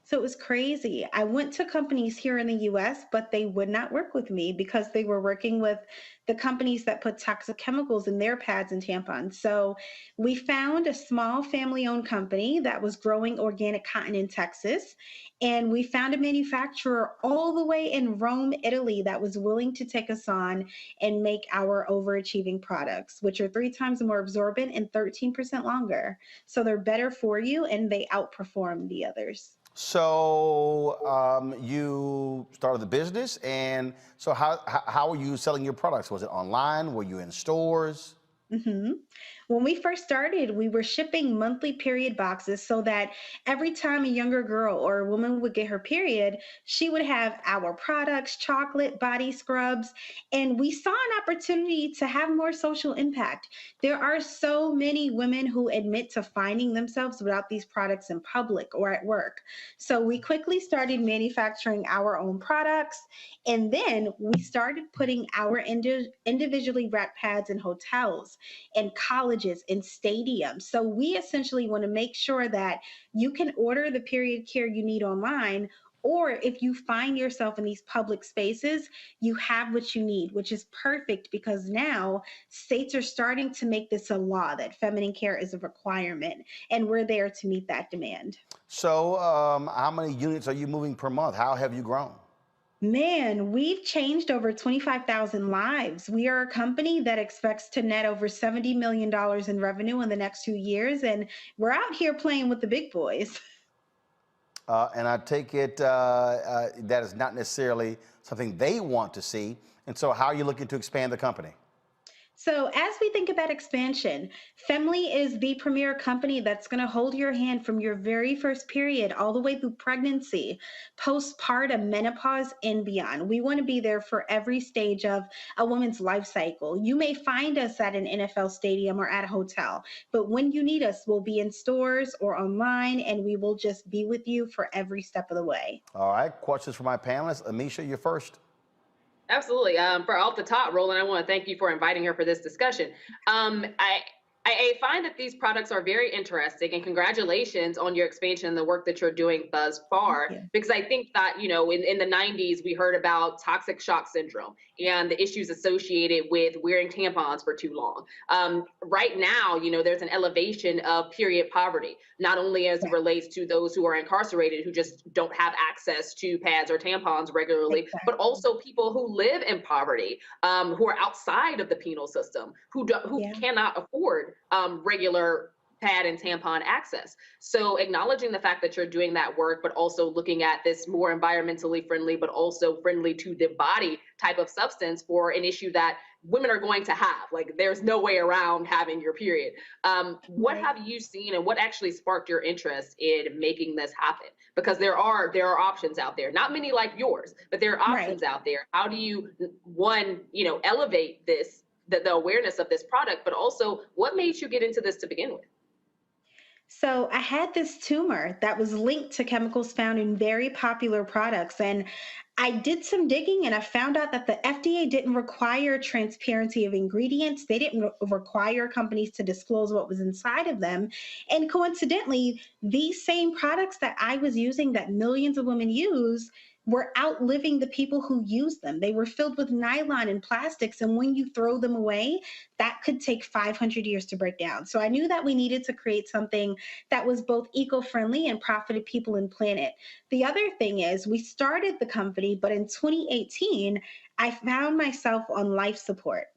So it was crazy. I went to companies here in the US, but they would not work with me because they were working with the companies that put toxic chemicals in their pads and tampons. So we found a small family owned company that was growing organic cotton in Texas. And we found a manufacturer all the way in Rome, Italy, that was willing to take us on and make our overachieving products, which are 3 times more absorbent and 13% longer. So they're better for you and they outperform the others. So you started the business, and so how were you selling your products? Was it online? Were you in stores? hmm When we first started, we were shipping monthly period boxes so that every time a younger girl or a woman would get her period, she would have our products, chocolate, body scrubs, and we saw an opportunity to have more social impact. There are so many women who admit to finding themselves without these products in public or at work. So we quickly started manufacturing our own products, and then we started putting our individually wrapped pads in hotels and colleges and stadiums. So we essentially want to make sure that you can order the period care you need online, or if you find yourself in these public spaces, you have what you need, which is perfect because now states are starting to make this a law that feminine care is a requirement, and we're there to meet that demand. So how many units are you moving per month? How have you grown? Man, we've changed over 25,000 lives. We are a company that expects to net over $70 million in revenue in the next 2 years, and we're out here playing with the big boys. And I take it that is not necessarily something they want to see. And so how are you looking to expand the company? So, as we think about expansion, Femly is the premier company that's going to hold your hand from your very first period all the way through pregnancy, postpartum, menopause, and beyond. We want to be there for every stage of a woman's life cycle. You may find us at an NFL stadium or at a hotel, but when you need us, we'll be in stores or online, and we will just be with you for every step of the way. All right, questions for my panelists. Aisha, you're first. Absolutely. For off the top, Roland, I want to thank you for inviting her for this discussion. I find that these products are very interesting, and congratulations on your expansion and the work that you're doing thus far. Because I think that, in the 90s, we heard about toxic shock syndrome and the issues associated with wearing tampons for too long. Right now, there's an elevation of period poverty, not only as it relates to those who are incarcerated, who just don't have access to pads or tampons regularly, but also people who live in poverty, who are outside of the penal system, who cannot afford regular pad and tampon access. So acknowledging the fact that you're doing that work, but also looking at this more environmentally friendly, but also friendly to the body type of substance for an issue that women are going to have. Like, there's no way around having your period. What have you seen, and what actually sparked your interest in making this happen? Because there are options out there, not many like yours, but there are options out there. How do you, one, elevate this, the awareness of this product, but also what made you get into this to begin with? So I had this tumor that was linked to chemicals found in very popular products. And I did some digging and I found out that the FDA didn't require transparency of ingredients. They didn't require companies to disclose what was inside of them. And coincidentally, these same products that I was using, that millions of women use, were outliving the people who use them. They were filled with nylon and plastics, and when you throw them away, that could take 500 years to break down. So I knew that we needed to create something that was both eco-friendly and profited people and planet. The other thing is, we started the company, but in 2018, I found myself on life support.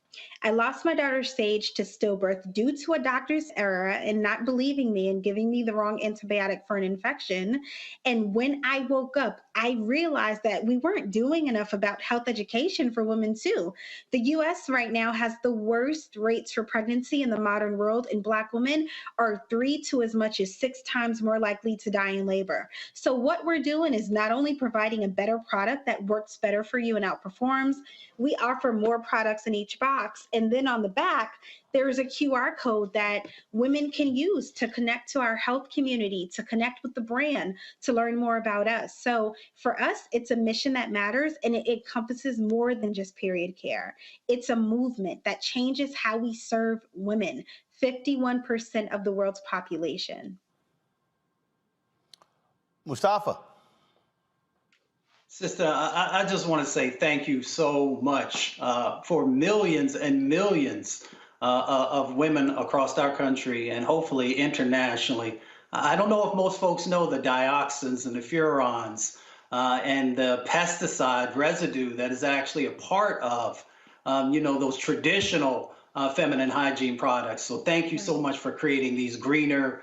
I lost my daughter Sage to stillbirth due to a doctor's error and not believing me and giving me the wrong antibiotic for an infection. And when I woke up, I realized that we weren't doing enough about health education for women too. The US right now has the worst rates for pregnancy in the modern world, and Black women are 3 to as much as 6 times more likely to die in labor. So what we're doing is not only providing a better product that works better for you and outperforms, we offer more products in each box. And then on the back, there's a QR code that women can use to connect to our health community, to connect with the brand, to learn more about us. So for us, it's a mission that matters, and it encompasses more than just period care. It's a movement that changes how we serve women, 51% of the world's population. Mustafa. Sister, I just want to say thank you so much for millions and millions of women across our country and hopefully internationally. I don't know if most folks know the dioxins and the furans and the pesticide residue that is actually a part of, those traditional feminine hygiene products. So thank you so much for creating these greener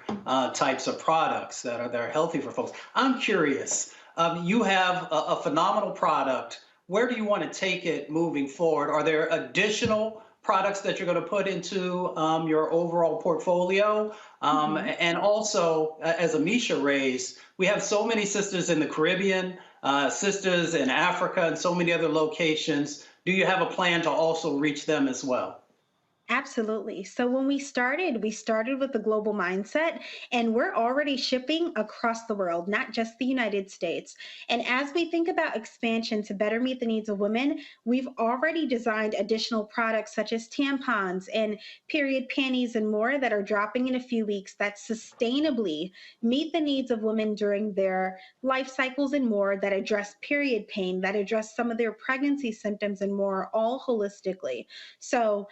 types of products that are healthy for folks. I'm curious. You have a phenomenal product. Where do you want to take it moving forward? Are there additional products that you're going to put into your overall portfolio? And also, as Aisha raised, we have so many sisters in the Caribbean, sisters in Africa, and so many other locations. Do you have a plan to also reach them as well? Absolutely. So when we started with a global mindset, and we're already shipping across the world, not just the United States. And as we think about expansion to better meet the needs of women, we've already designed additional products such as tampons and period panties and more that are dropping in a few weeks that sustainably meet the needs of women during their life cycles and more, that address period pain, that address some of their pregnancy symptoms and more, all holistically. So,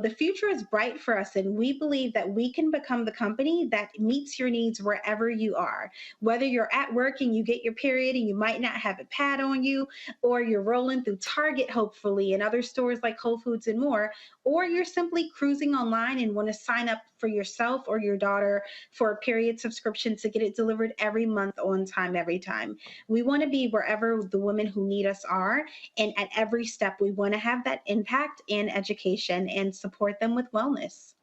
the future is bright for us, and we believe that we can become the company that meets your needs wherever you are. Whether you're at work and you get your period and you might not have a pad on you, or you're rolling through Target, hopefully, and other stores like Whole Foods and more, or you're simply cruising online and want to sign up for yourself or your daughter for a period subscription to get it delivered every month on time, every time. We want to be wherever the women who need us are, and at every step, we want to have that impact and education and support them with wellness.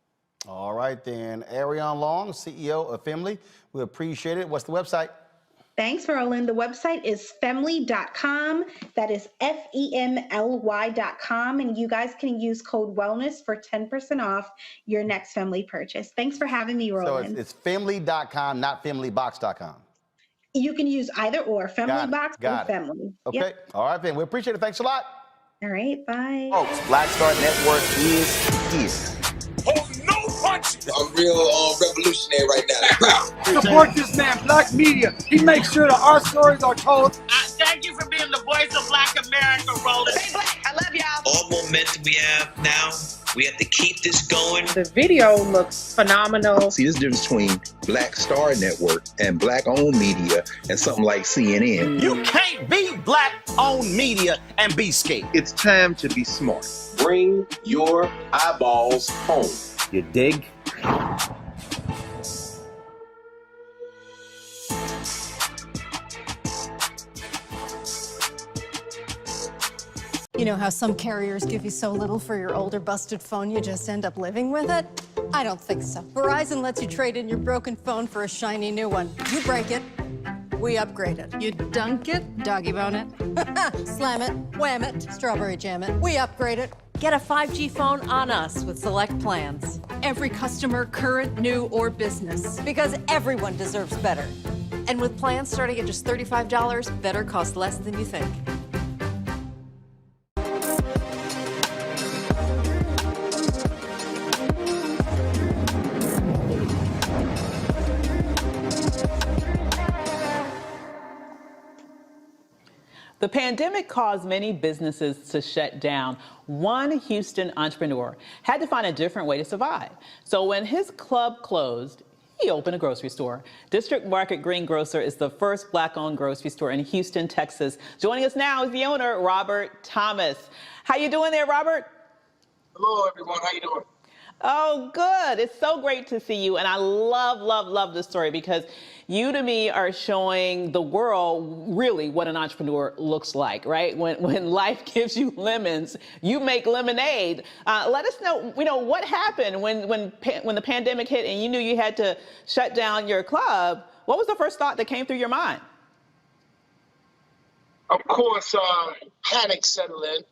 All right, then. Ariane Long, CEO of Femly. We appreciate it. What's the website? Thanks, Roland. The website is femly.com. That is FEMLY.com. And you guys can use code wellness for 10% off your next Femly purchase. Thanks for having me, Roland. So it's femly.com, not femlybox.com. You can use either or, Femlybox or Femly. Okay. Yep. All right, then. We appreciate it. Thanks a lot. All right. Bye. Folks, Black Star Network is here. Oh, no punches. I'm real revolutionary right now. Support this man, Black Media. He makes sure that our stories are told. Thank you for being the voice of Black America, Roland. Stay Black. I love y'all. All momentum we have now, we have to keep this going. The video looks phenomenal. See, there's a difference between Black Star Network and Black-owned media and something like CNN. You can't be Black-owned media and be scared. It's time to be smart. Bring your eyeballs home. You dig? You know how some carriers give you so little for your older busted phone you just end up living with it? I don't think so. Verizon lets you trade in your broken phone for a shiny new one. You break it, we upgrade it. You dunk it, doggy bone it, slam it, wham it, strawberry jam it, we upgrade it. Get a 5G phone on us with select plans. Every customer, current, new, or business. Because everyone deserves better. And with plans starting at just $35, better costs less than you think. The pandemic caused many businesses to shut down. One Houston entrepreneur had to find a different way to survive. So when his club closed, he opened a grocery store. District Market Green Grocer is the first Black-owned grocery store in Houston, Texas. Joining us now is the owner, Robert Thomas. How you doing there, Robert? Hello, everyone. How you doing? Oh, good. It's so great to see you. And I love, love, love this story because you to me are showing the world really what an entrepreneur looks like, right? When life gives you lemons, you make lemonade. Let us know, what happened when the pandemic hit and you knew you had to shut down your club. What was the first thought that came through your mind? Of course, panic settled in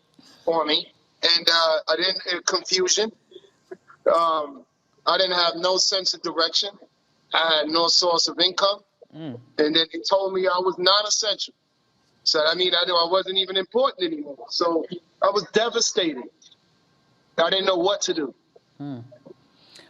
on me, and confusion. I didn't have no sense of direction. I had no source of income. And then they told me I was non-essential. So I knew I wasn't even important anymore. So I was devastated. I didn't know what to do.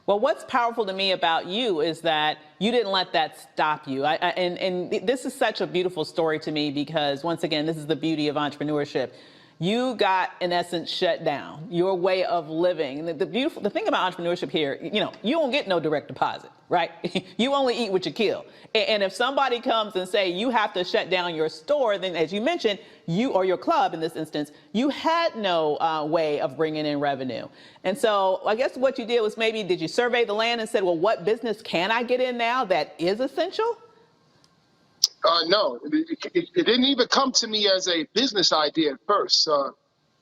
Well, what's powerful to me about you is that you didn't let that stop you. And this is such a beautiful story to me because, once again, this is the beauty of entrepreneurship. You got, in essence, shut down your way of living. And the thing about entrepreneurship here, you don't get no direct deposit, right? You only eat what you kill. And if somebody comes and say you have to shut down your store, then as you mentioned, you or your club in this instance, you had no way of bringing in revenue. And so I guess what you did was did you survey the land and said, well, what business can I get in now that is essential? No, it didn't even come to me as a business idea at first.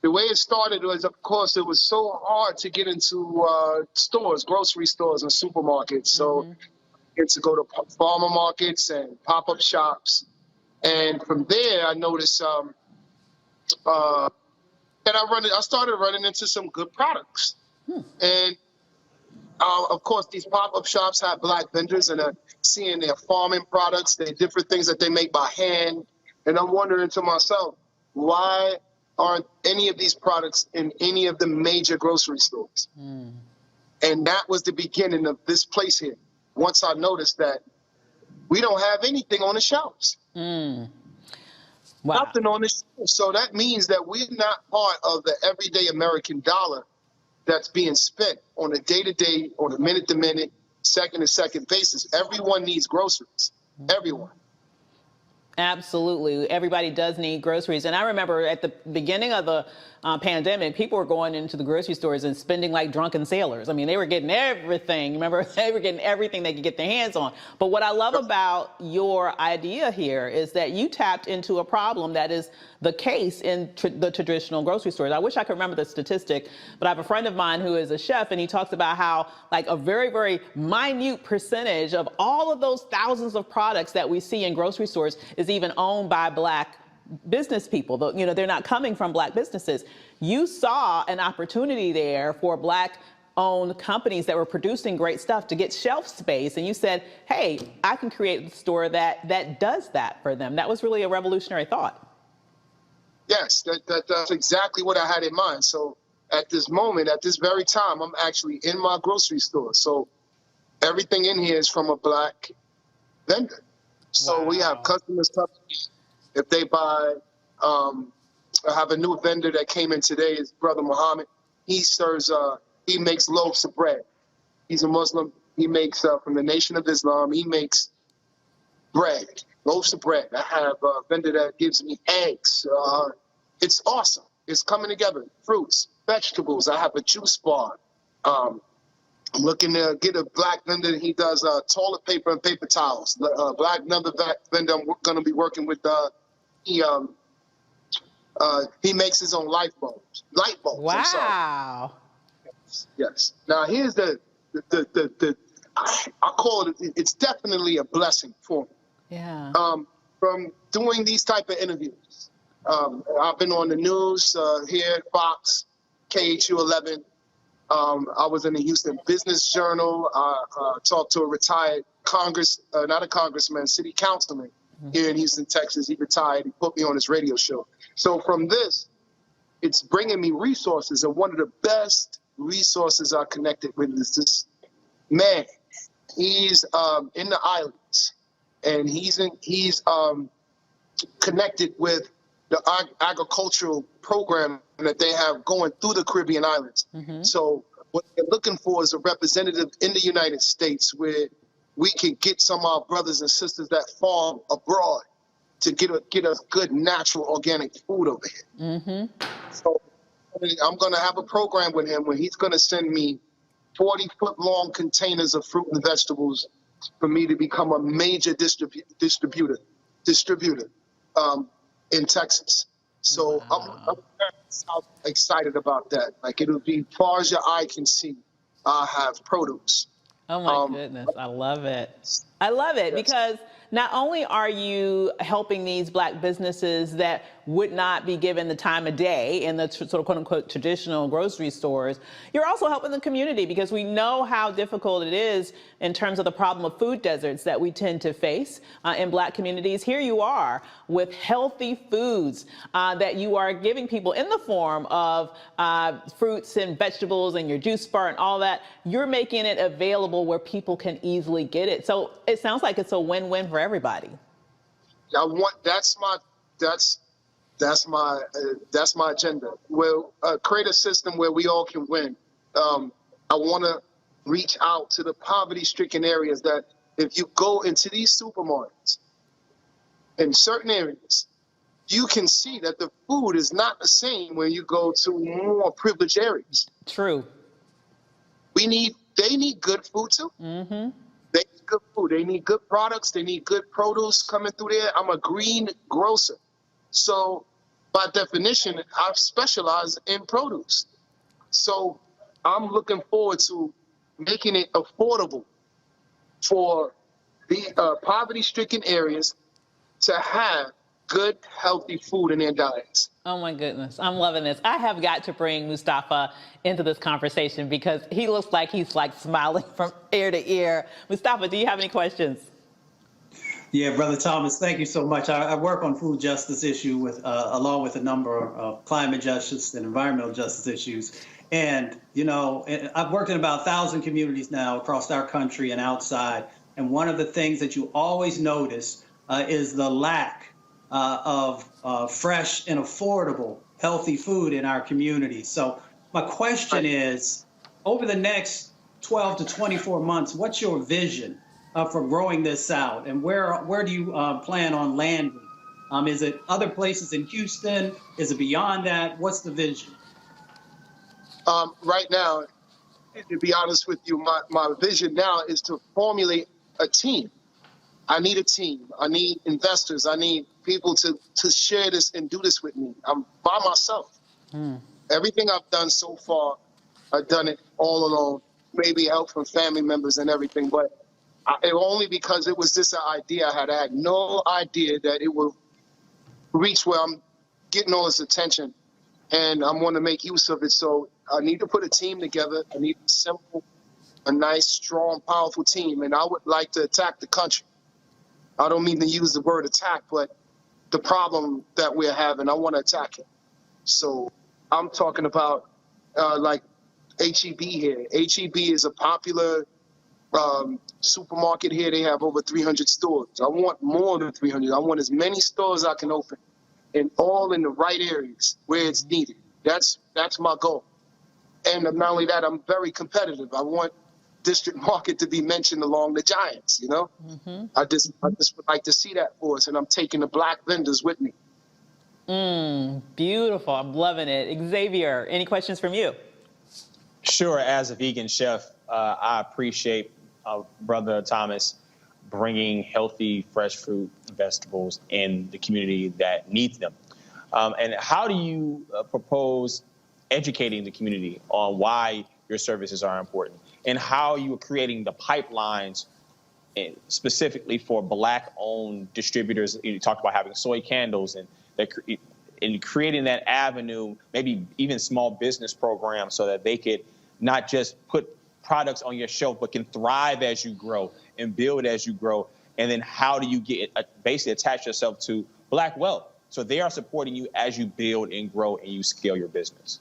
The way it started was, of course, it was so hard to get into stores, grocery stores and supermarkets. So it's to go to farmer markets and pop-up shops. And from there, I noticed that I started running into some good products. And of course, these pop-up shops have Black vendors, and seeing their farming products, their different things that they make by hand. And I'm wondering to myself, why aren't any of these products in any of the major grocery stores? And that was the beginning of this place here. Once I noticed that we don't have anything on the shelves. Wow. Nothing on the shelves. So that means that we're not part of the everyday American dollar that's being spent on a day-to-day, on a minute-to-minute, second-to-second basis. Everyone needs groceries. Everyone. Absolutely. Everybody does need groceries. And I remember at the beginning of the pandemic, people were going into the grocery stores and spending like drunken sailors. I mean, they were getting everything. Remember, they were getting everything they could get their hands on. But what I love about your idea here is that you tapped into a problem that is the case in the traditional grocery stores. I wish I could remember the statistic, but I have a friend of mine who is a chef, and he talks about how like a very, very minute percentage of all of those thousands of products that we see in grocery stores is even owned by Black business people. They're not coming from Black businesses. You saw an opportunity there for Black-owned companies that were producing great stuff to get shelf space, and you said, hey, I can create a store that does that for them. That was really a revolutionary thought. Yes, that's exactly what I had in mind. So at this moment, at this very time, I'm actually in my grocery store. So everything in here is from a Black vendor. So we have customers coming in. If they buy, I have a new vendor that came in today, his brother Muhammad. He serves, he makes loaves of bread. He's a Muslim. He makes, from the Nation of Islam, he makes bread, loaves of bread. I have a vendor that gives me eggs. It's awesome. It's coming together. Fruits, vegetables. I have a juice bar. I'm looking to get a Black vendor. He does toilet paper and paper towels. Black another vendor I'm going to be working with. He makes his own light bulbs. Wow. Yes. Now here's the I call it. It's definitely a blessing for me. Yeah. From doing these type of interviews, I've been on the news here at Fox, KHU11. I was in the Houston Business Journal. I talked to a retired not a congressman, city councilman here in Houston, Texas. He retired. He put me on his radio show. So from this, it's bringing me resources. And one of the best resources I connected with is this man. He's in the islands, and he's connected with the agricultural program that they have going through the Caribbean islands. So what they're looking for is a representative in the United States where we can get some of our brothers and sisters that farm abroad to get us good, natural, organic food over here. So I'm gonna have a program with him where he's gonna send me 40-foot-long containers of fruit and vegetables for me to become a major distributor in Texas. So I'm very excited about that. Like, it'll be far as your eye can see. I have produce. Oh my goodness, I love it. I love it because not only are you helping these Black businesses that would not be given the time of day in the sort of quote unquote traditional grocery stores, you're also helping the community because we know how difficult it is in terms of the problem of food deserts that we tend to face in Black communities. Here you are with healthy foods that you are giving people in the form of fruits and vegetables and your juice bar and all that. You're making it available where people can easily get it. So it sounds like it's a win-win for everybody. That's my agenda. We'll create a system where we all can win. I want to reach out to the poverty-stricken areas that if you go into these supermarkets in certain areas, you can see that the food is not the same when you go to more privileged areas. True. They need good food too. Mm-hmm. They need good food. They need good products. They need good produce coming through there. I'm a green grocer. So by definition, I specialize in produce. So I'm looking forward to making it affordable for the poverty-stricken areas to have good, healthy food in their diets. Oh my goodness, I'm loving this. I have got to bring Mustafa into this conversation because he looks like he's like smiling from ear to ear. Mustafa, do you have any questions? Yeah, Brother Thomas, thank you so much. I work on food justice issue with, along with a number of climate justice and environmental justice issues. And, you know, I've worked in about 1,000 communities now across our country and outside. And one of the things that you always notice is the lack of fresh and affordable, healthy food in our communities. So my question is, over the next 12 to 24 months, what's your vision for growing this out? And where do you plan on landing? Is it other places in Houston? Is it beyond that? What's the vision? Right now, to be honest with you, my vision now is to formulate a team. I need a team. I need investors. I need people to share this and do this with me. I'm by myself. Everything I've done so far, I've done it all alone. Maybe help from family members and everything, but only because it was just an idea I had. I had no idea that it would reach where I'm getting all this attention, and I want to make use of it. So I need to put a team together. I need a simple, a nice, strong, powerful team, and I would like to attack the country. I don't mean to use the word attack, but the problem that we're having, I want to attack it. So I'm talking about like HEB here. HEB is a popular supermarket here. They have over 300 stores. I want more than 300. I want as many stores I can open, and all in the right areas where it's needed. That's my goal. And not only that, I'm very competitive. I want District Market to be mentioned along the giants, you know? I just would like to see that for us, and I'm taking the Black vendors with me. Beautiful. I'm loving it. Xavier, any questions from you? Sure. As a vegan chef, I appreciate Brother Thomas bringing healthy, fresh fruit and vegetables in the community that needs them. And how do you propose educating the community on why your services are important, and how you are creating the pipelines specifically for Black-owned distributors? You talked about having soy candles and creating that avenue, maybe even small business programs, so that they could not just put products on your shelf, but can thrive as you grow and build as you grow. And then how do you get basically attach yourself to Black wealth, so they are supporting you as you build and grow and you scale your business?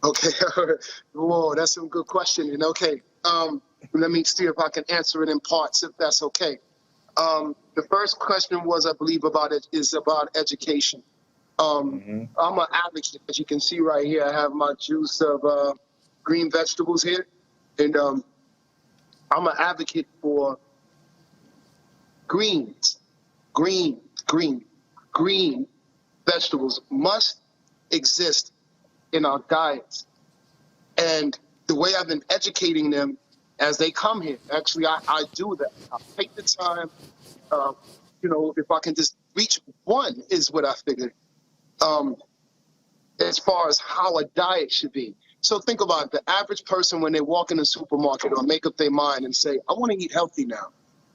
Okay, whoa, that's some good question. And okay, let me see if I can answer it in parts, if that's okay. The first question was, I believe, about education. I'm an advocate. As you can see right here, I have my juice of green vegetables here. And I'm an advocate for green vegetables must exist in our diets. And the way I've been educating them as they come here, actually, I do that. I take the time, if I can just reach one is what I figured, as far as how a diet should be. So think about it. The average person, when they walk in the supermarket or make up their mind and say, I want to eat healthy now,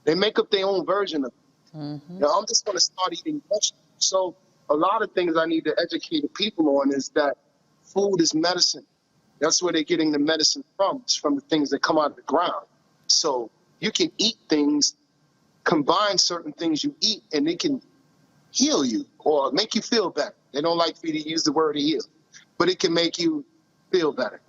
they make up their own version of it. Mm-hmm. I'm just going to start eating vegetables. So a lot of things I need to educate the people on is that food is medicine. That's where they're getting the medicine from. It's from the things that come out of the ground. So you can eat things, combine certain things you eat, and it can heal you or make you feel better. They don't like for you to use the word heal, but it can make you feel better.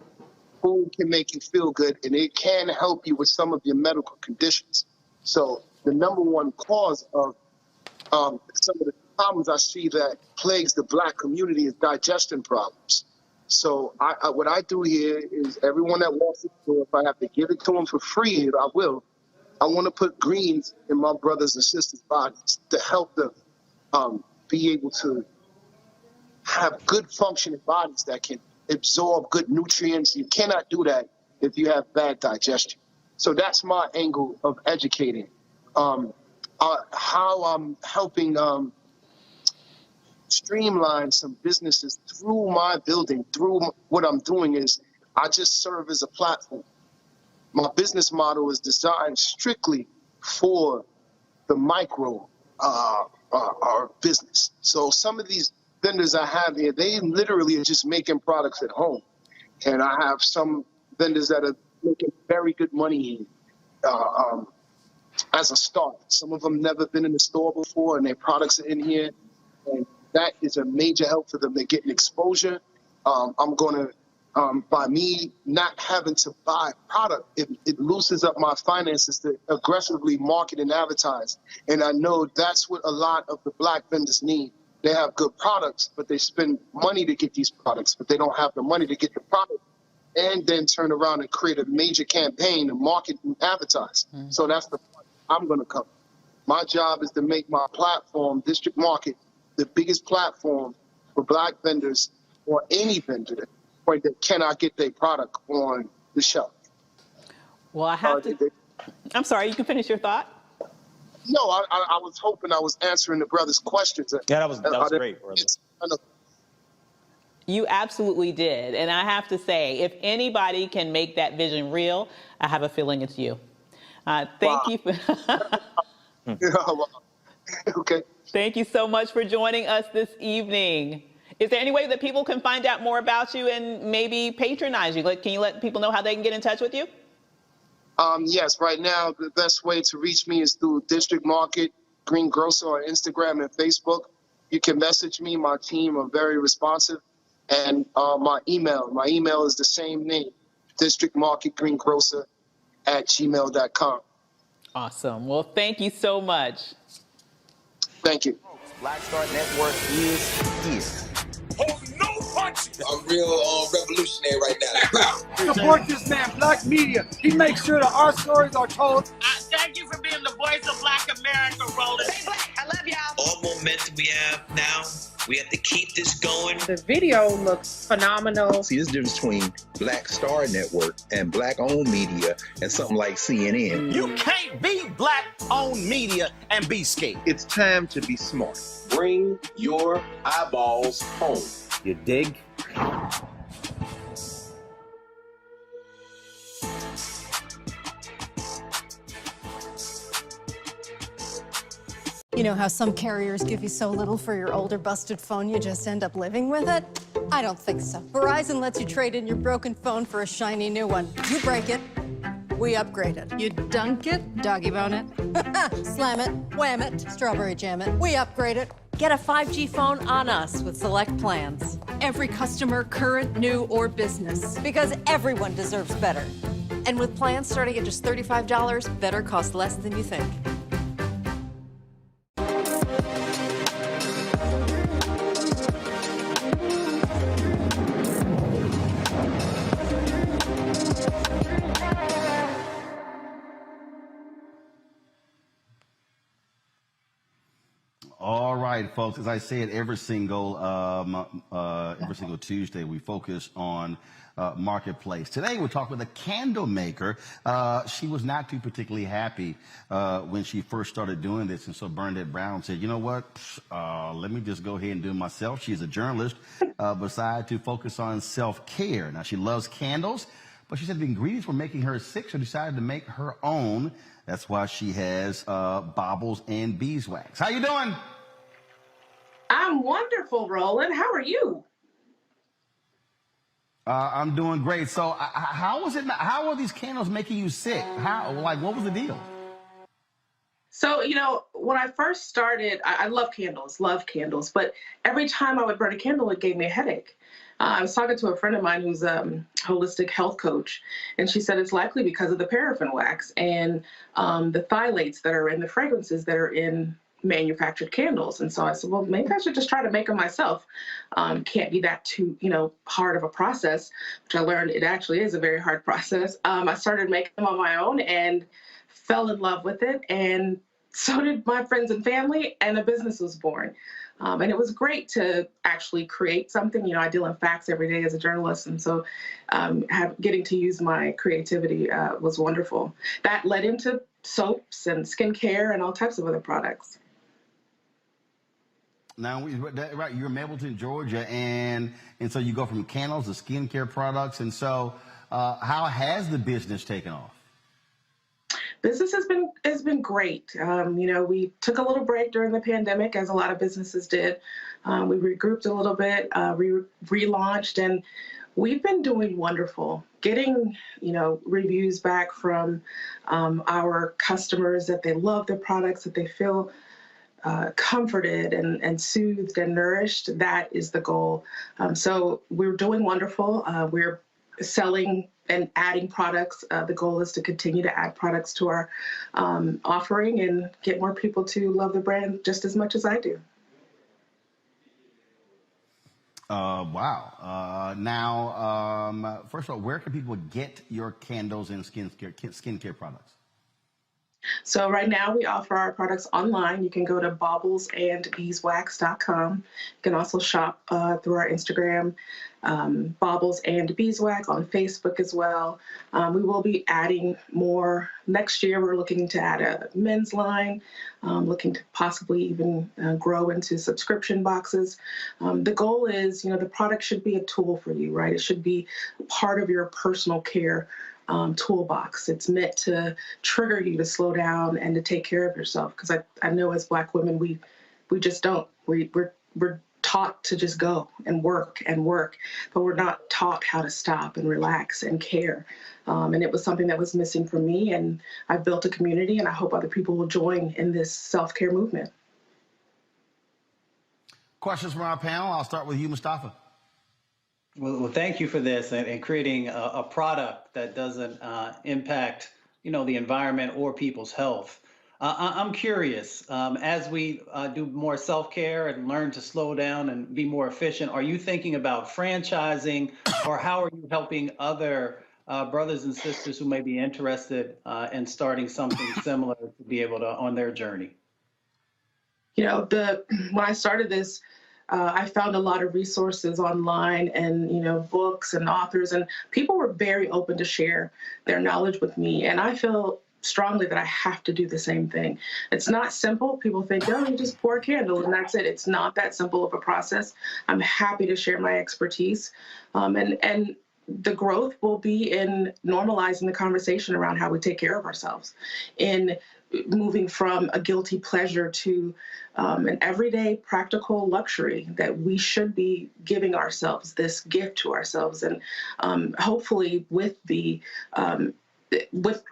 Food can make you feel good, and it can help you with some of your medical conditions. So the number one cause of some of the problems I see that plagues the Black community is digestion problems. So what I do here is everyone that walks in the door, if I have to give it to them for free, I will. I want to put greens in my brothers and sisters' bodies to help them be able to have good functioning bodies that can absorb good nutrients. You cannot do that if you have bad digestion. So that's my angle of educating. How I'm helping streamline some businesses through my building, through what I'm doing is I just serve as a platform. My business model is designed strictly for the micro business. So some of these vendors I have here, they literally are just making products at home. And I have some vendors that are making very good money as a start. Some of them never been in the store before, and their products are in here. And that is a major help for them. They're getting exposure. I'm going to, by me not having to buy product, it loosens up my finances to aggressively market and advertise. And I know that's what a lot of the Black vendors need. They have good products, but they spend money to get these products, but they don't have the money to get the product and then turn around and create a major campaign to market and advertise. Mm-hmm. So that's the part I'm going to cover. My job is to make my platform, District Market, the biggest platform for Black vendors or any vendor that cannot get their product on the shelf. Well, I have to. I'm sorry, you can finish your thought. No, I was hoping I was answering the brother's questions. Yeah, that was great, brother. You absolutely did. And I have to say, if anybody can make that vision real, I have a feeling it's you. Thank you. Okay. Thank you so much for joining us this evening. Is there any way that people can find out more about you and maybe patronize you? Can you let people know how they can get in touch with you? Yes, right now, the best way to reach me is through District Market, Greengrocer on Instagram and Facebook. You can message me. My team are very responsive. And my email is the same name, districtmarketgreengrocer@gmail.com. Awesome. Well, thank you so much. Thank you. Black Star Network is here. Oh, no punches! I'm real revolutionary right now. Support this man, Black media. He makes sure that our stories are told. Thank you for being the voice of Black America, Roland. Stay Black. I love y'all. All momentum we have now, we have to keep this going. The video looks phenomenal. See, there's a difference between Black Star Network and Black-owned media and something like CNN. You can't be Black-owned media and be scared. It's time to be smart. Bring your eyeballs home. You dig? You know how some carriers give you so little for your older busted phone you just end up living with it? I don't think so. Verizon lets you trade in your broken phone for a shiny new one. You break it, we upgrade it. You dunk it, doggy bone it, slam it, wham it, strawberry jam it, we upgrade it. Get a 5G phone on us with select plans. Every customer, current, new, or business. Because everyone deserves better. And with plans starting at just $35, better costs less than you think. All right, folks. As I said, every single Tuesday, we focus on marketplace. Today, we're talking with a candle maker. She was not too particularly happy when she first started doing this, and so Bernadette Brown said, "You know what? Let me just go ahead and do it myself." She's a journalist, decided to focus on self-care. Now, she loves candles, but she said the ingredients were making her sick, so decided to make her own. That's why she has baubles and beeswax. How you doing? I'm wonderful, Roland. How are you? I'm doing great. So, how was it? How are these candles making you sick? What was the deal? So, when I first started, I love candles, but every time I would burn a candle, it gave me a headache. I was talking to a friend of mine who's a holistic health coach, and she said it's likely because of the paraffin wax and the phthalates that are in the fragrances that are in manufactured candles. And so I said, well, maybe I should just try to make them myself. Can't be that too, hard of a process, which I learned it actually is a very hard process. I started making them on my own and fell in love with it. And so did my friends and family, and a business was born. And it was great to actually create something. I deal in facts every day as a journalist. And so getting to use my creativity was wonderful. That led into soaps and skincare and all types of other products. Now, right, you're in Mableton, Georgia, and so you go from candles to skincare products. And so how has the business taken off? Business has been great. We took a little break during the pandemic, as a lot of businesses did. We regrouped a little bit, relaunched, and we've been doing wonderful. Getting, reviews back from our customers that they love the products, that they feel comforted and soothed and nourished. That is the goal. So we're doing wonderful. We're selling and adding products. The goal is to continue to add products to our offering and get more people to love the brand just as much as I do. Wow. Now, first of all, where can people get your candles and skincare products? So right now we offer our products online. You can go to baublesandbeeswax.com. You can also shop through our Instagram, Baubles and Beeswax, on Facebook as well. We will be adding more next year. We're looking to add a men's line, looking to possibly even grow into subscription boxes. The goal is, the product should be a tool for you, right? It should be part of your personal care toolbox. It's meant to trigger you to slow down and to take care of yourself. Because I know as Black women, we just don't. We're taught to just go and work, but we're not taught how to stop and relax and care. And it was something that was missing for me. And I've built a community, and I hope other people will join in this self-care movement. Questions from our panel. I'll start with you, Mustafa. Well, thank you for this and creating a product that doesn't impact, the environment or people's health. I'm curious, as we do more self-care and learn to slow down and be more efficient, are you thinking about franchising, or how are you helping other brothers and sisters who may be interested in starting something similar to be able to on their journey? When I started this, I found a lot of resources online and, books and authors, and people were very open to share their knowledge with me. And I feel strongly that I have to do the same thing. It's not simple. People think, oh, you just pour a candle and that's it. It's not that simple of a process. I'm happy to share my expertise. And the growth will be in normalizing the conversation around how we take care of ourselves, in moving from a guilty pleasure to an everyday practical luxury that we should be giving ourselves, this gift to ourselves. And hopefully with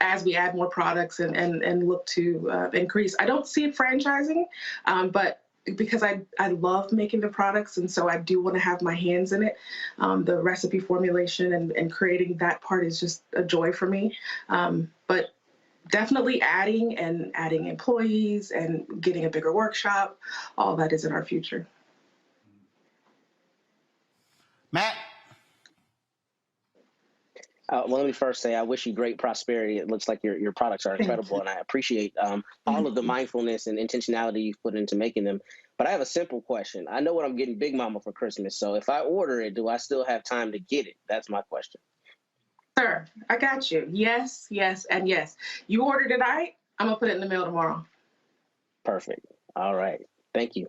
as we add more products and look to increase. I don't see it franchising, but because I love making the products, and so I do want to have my hands in it. The recipe formulation and creating that part is just a joy for me. But definitely adding employees and getting a bigger workshop, all that is in our future. Matt? Well, let me first say I wish you great prosperity. It looks like your products are incredible, and I appreciate all of the mindfulness and intentionality you've put into making them. But I have a simple question. I know what I'm getting Big Mama for Christmas, so if I order it, do I still have time to get it? That's my question. Sir, I got you. Yes, yes, and yes. You order tonight, I'm going to put it in the mail tomorrow. Perfect. All right. Thank you.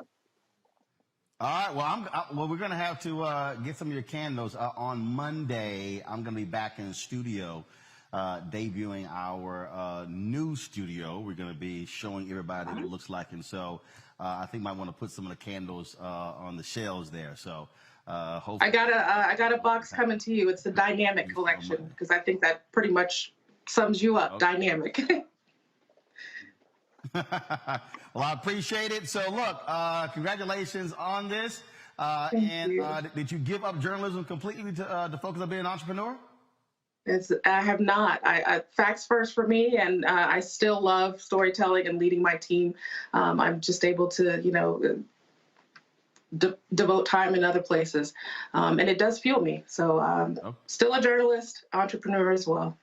All right. Well, we're going to have to get some of your candles. On Monday, I'm going to be back in the studio debuting our new studio. We're going to be showing everybody what it looks like. And so I think might want to put some of the candles on the shelves there. So hopefully. I got a box coming to you. It's the dynamic collection because I think that pretty much sums you up. Okay. Dynamic. Well, I appreciate it. So, look, congratulations on this. Did you give up journalism completely to focus on being an entrepreneur? I have not. Facts first for me, and I still love storytelling and leading my team. I'm just able to, devote time in other places, and it does fuel me. So, still a journalist, entrepreneur as well.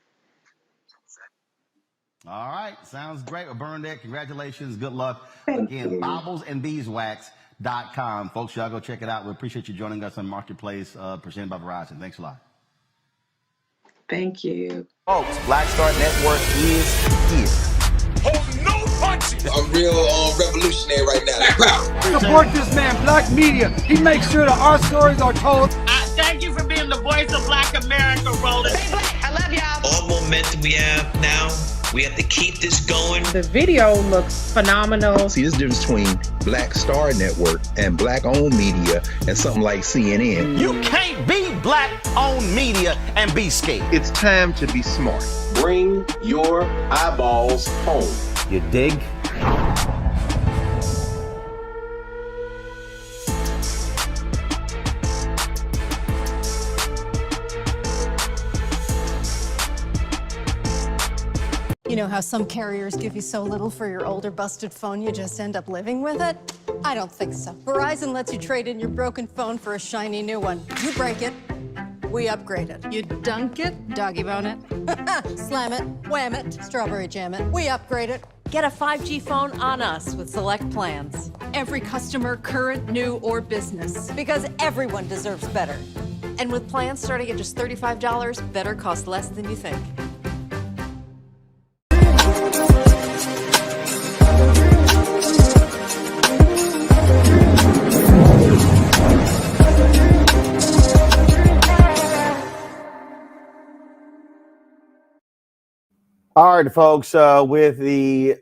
All right. Sounds great. Well, Bernadette, congratulations. Good luck. Thank Again, you. bobblesandbeeswax.com. Folks, y'all go check it out. We appreciate you joining us on Marketplace presented by Verizon. Thanks a lot. Thank you. Folks, Black Star Network is here. Oh, no punches! I'm real revolutionary right now. Support this man, Black Media. He makes sure that our stories are told. Thank you for being the voice of Black America, Roland. Stay black. I love y'all. All momentum we have now, we have to keep this going. The video looks phenomenal. See, there's a difference between Black Star Network and Black-owned media and something like CNN. You can't be Black-owned media and be scared. It's time to be smart. Bring your eyeballs home. You dig? You know how some carriers give you so little for your older busted phone you just end up living with it? I don't think so. Verizon lets you trade in your broken phone for a shiny new one. You break it, we upgrade it. You dunk it, doggy bone it, slam it, wham it, strawberry jam it. We upgrade it. Get a 5G phone on us with select plans. Every customer, current, new, or business. Because everyone deserves better. And with plans starting at just $35, better costs less than you think. All right, folks, with the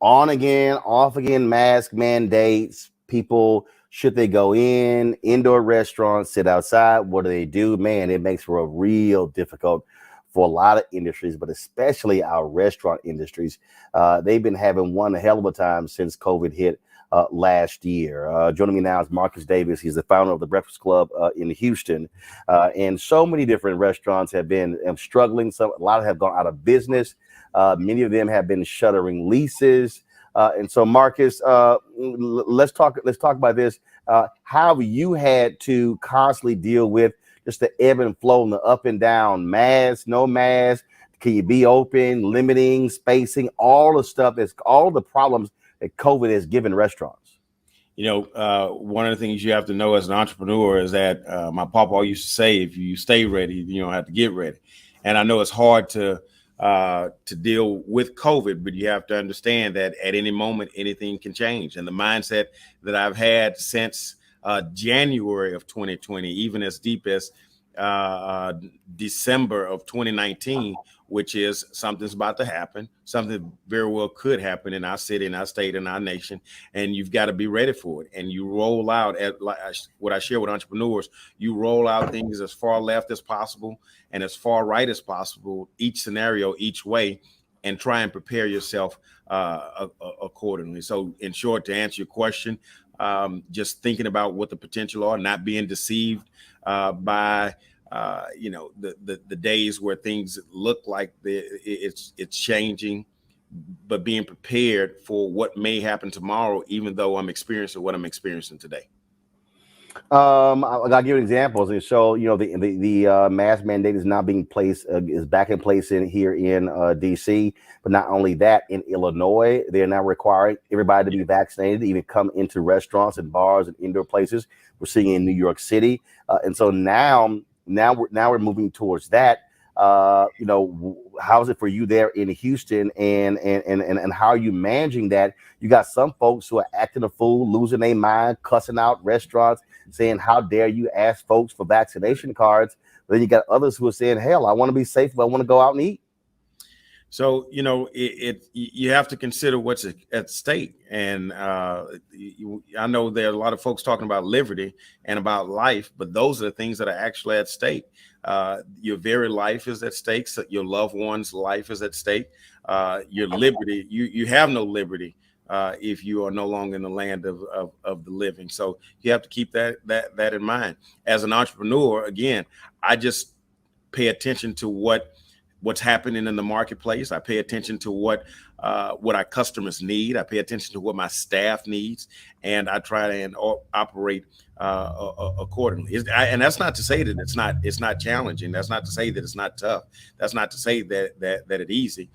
on again, off again mask mandates, people, should they go in, indoor restaurants, sit outside, what do? Man, it makes for a real difficult for a lot of industries, but especially our restaurant industries. They've been having one hell of a time since COVID hit last year. Joining me now is Marcus Davis. He's the founder of the Breakfast Club in Houston. And so many different restaurants have been struggling. A lot have gone out of business. Many of them have been shuttering leases. And so, Marcus, let's talk about this. How have you had to constantly deal with just the ebb and flow and the up and down, mask, no mask? Can you be open, limiting, spacing, all the stuff all the problems that COVID has given restaurants? You know, one of the things you have to know as an entrepreneur is that my papa used to say, if you stay ready, you don't have to get ready. And I know it's hard to deal with COVID, but you have to understand that at any moment, anything can change. And the mindset that I've had since January of 2020, even as deep as December of 2019, which is something's about to happen. Something very well could happen in our city, in our state, in our nation, and you've got to be ready for it. And you roll out, what I share with entrepreneurs, you roll out things as far left as possible and as far right as possible, each scenario, each way, and try and prepare yourself accordingly. So in short, to answer your question, just thinking about what the potential are, not being deceived by the days where things look like it's changing, but being prepared for what may happen tomorrow, even though I'm experiencing what I'm experiencing today. I'll give you examples. And so, the mask mandate is now being placed, is back in place here in DC. But not only that, in Illinois, they're now requiring everybody to be vaccinated to even come into restaurants and bars and indoor places. We're seeing in New York City, and so now we're moving towards that. How is it for you there in Houston, and how are you managing that? You got some folks who are acting a fool, losing their mind, cussing out restaurants, saying, how dare you ask folks for vaccination cards? But then you got others who are saying, hell, I want to be safe, but I want to go out and eat. So, you have to consider what's at stake. And I know there are a lot of folks talking about liberty and about life, but those are the things that are actually at stake. Your very life is at stake. So your loved one's life is at stake. Your liberty, you have no liberty if you are no longer in the land of the living. So you have to keep that in mind. As an entrepreneur, again, I just pay attention to what's happening in the marketplace. I pay attention to what our customers need. I pay attention to what my staff needs, and I try to operate accordingly. And that's not to say that it's not challenging. That's not to say that it's not tough. That's not to say that it's easy.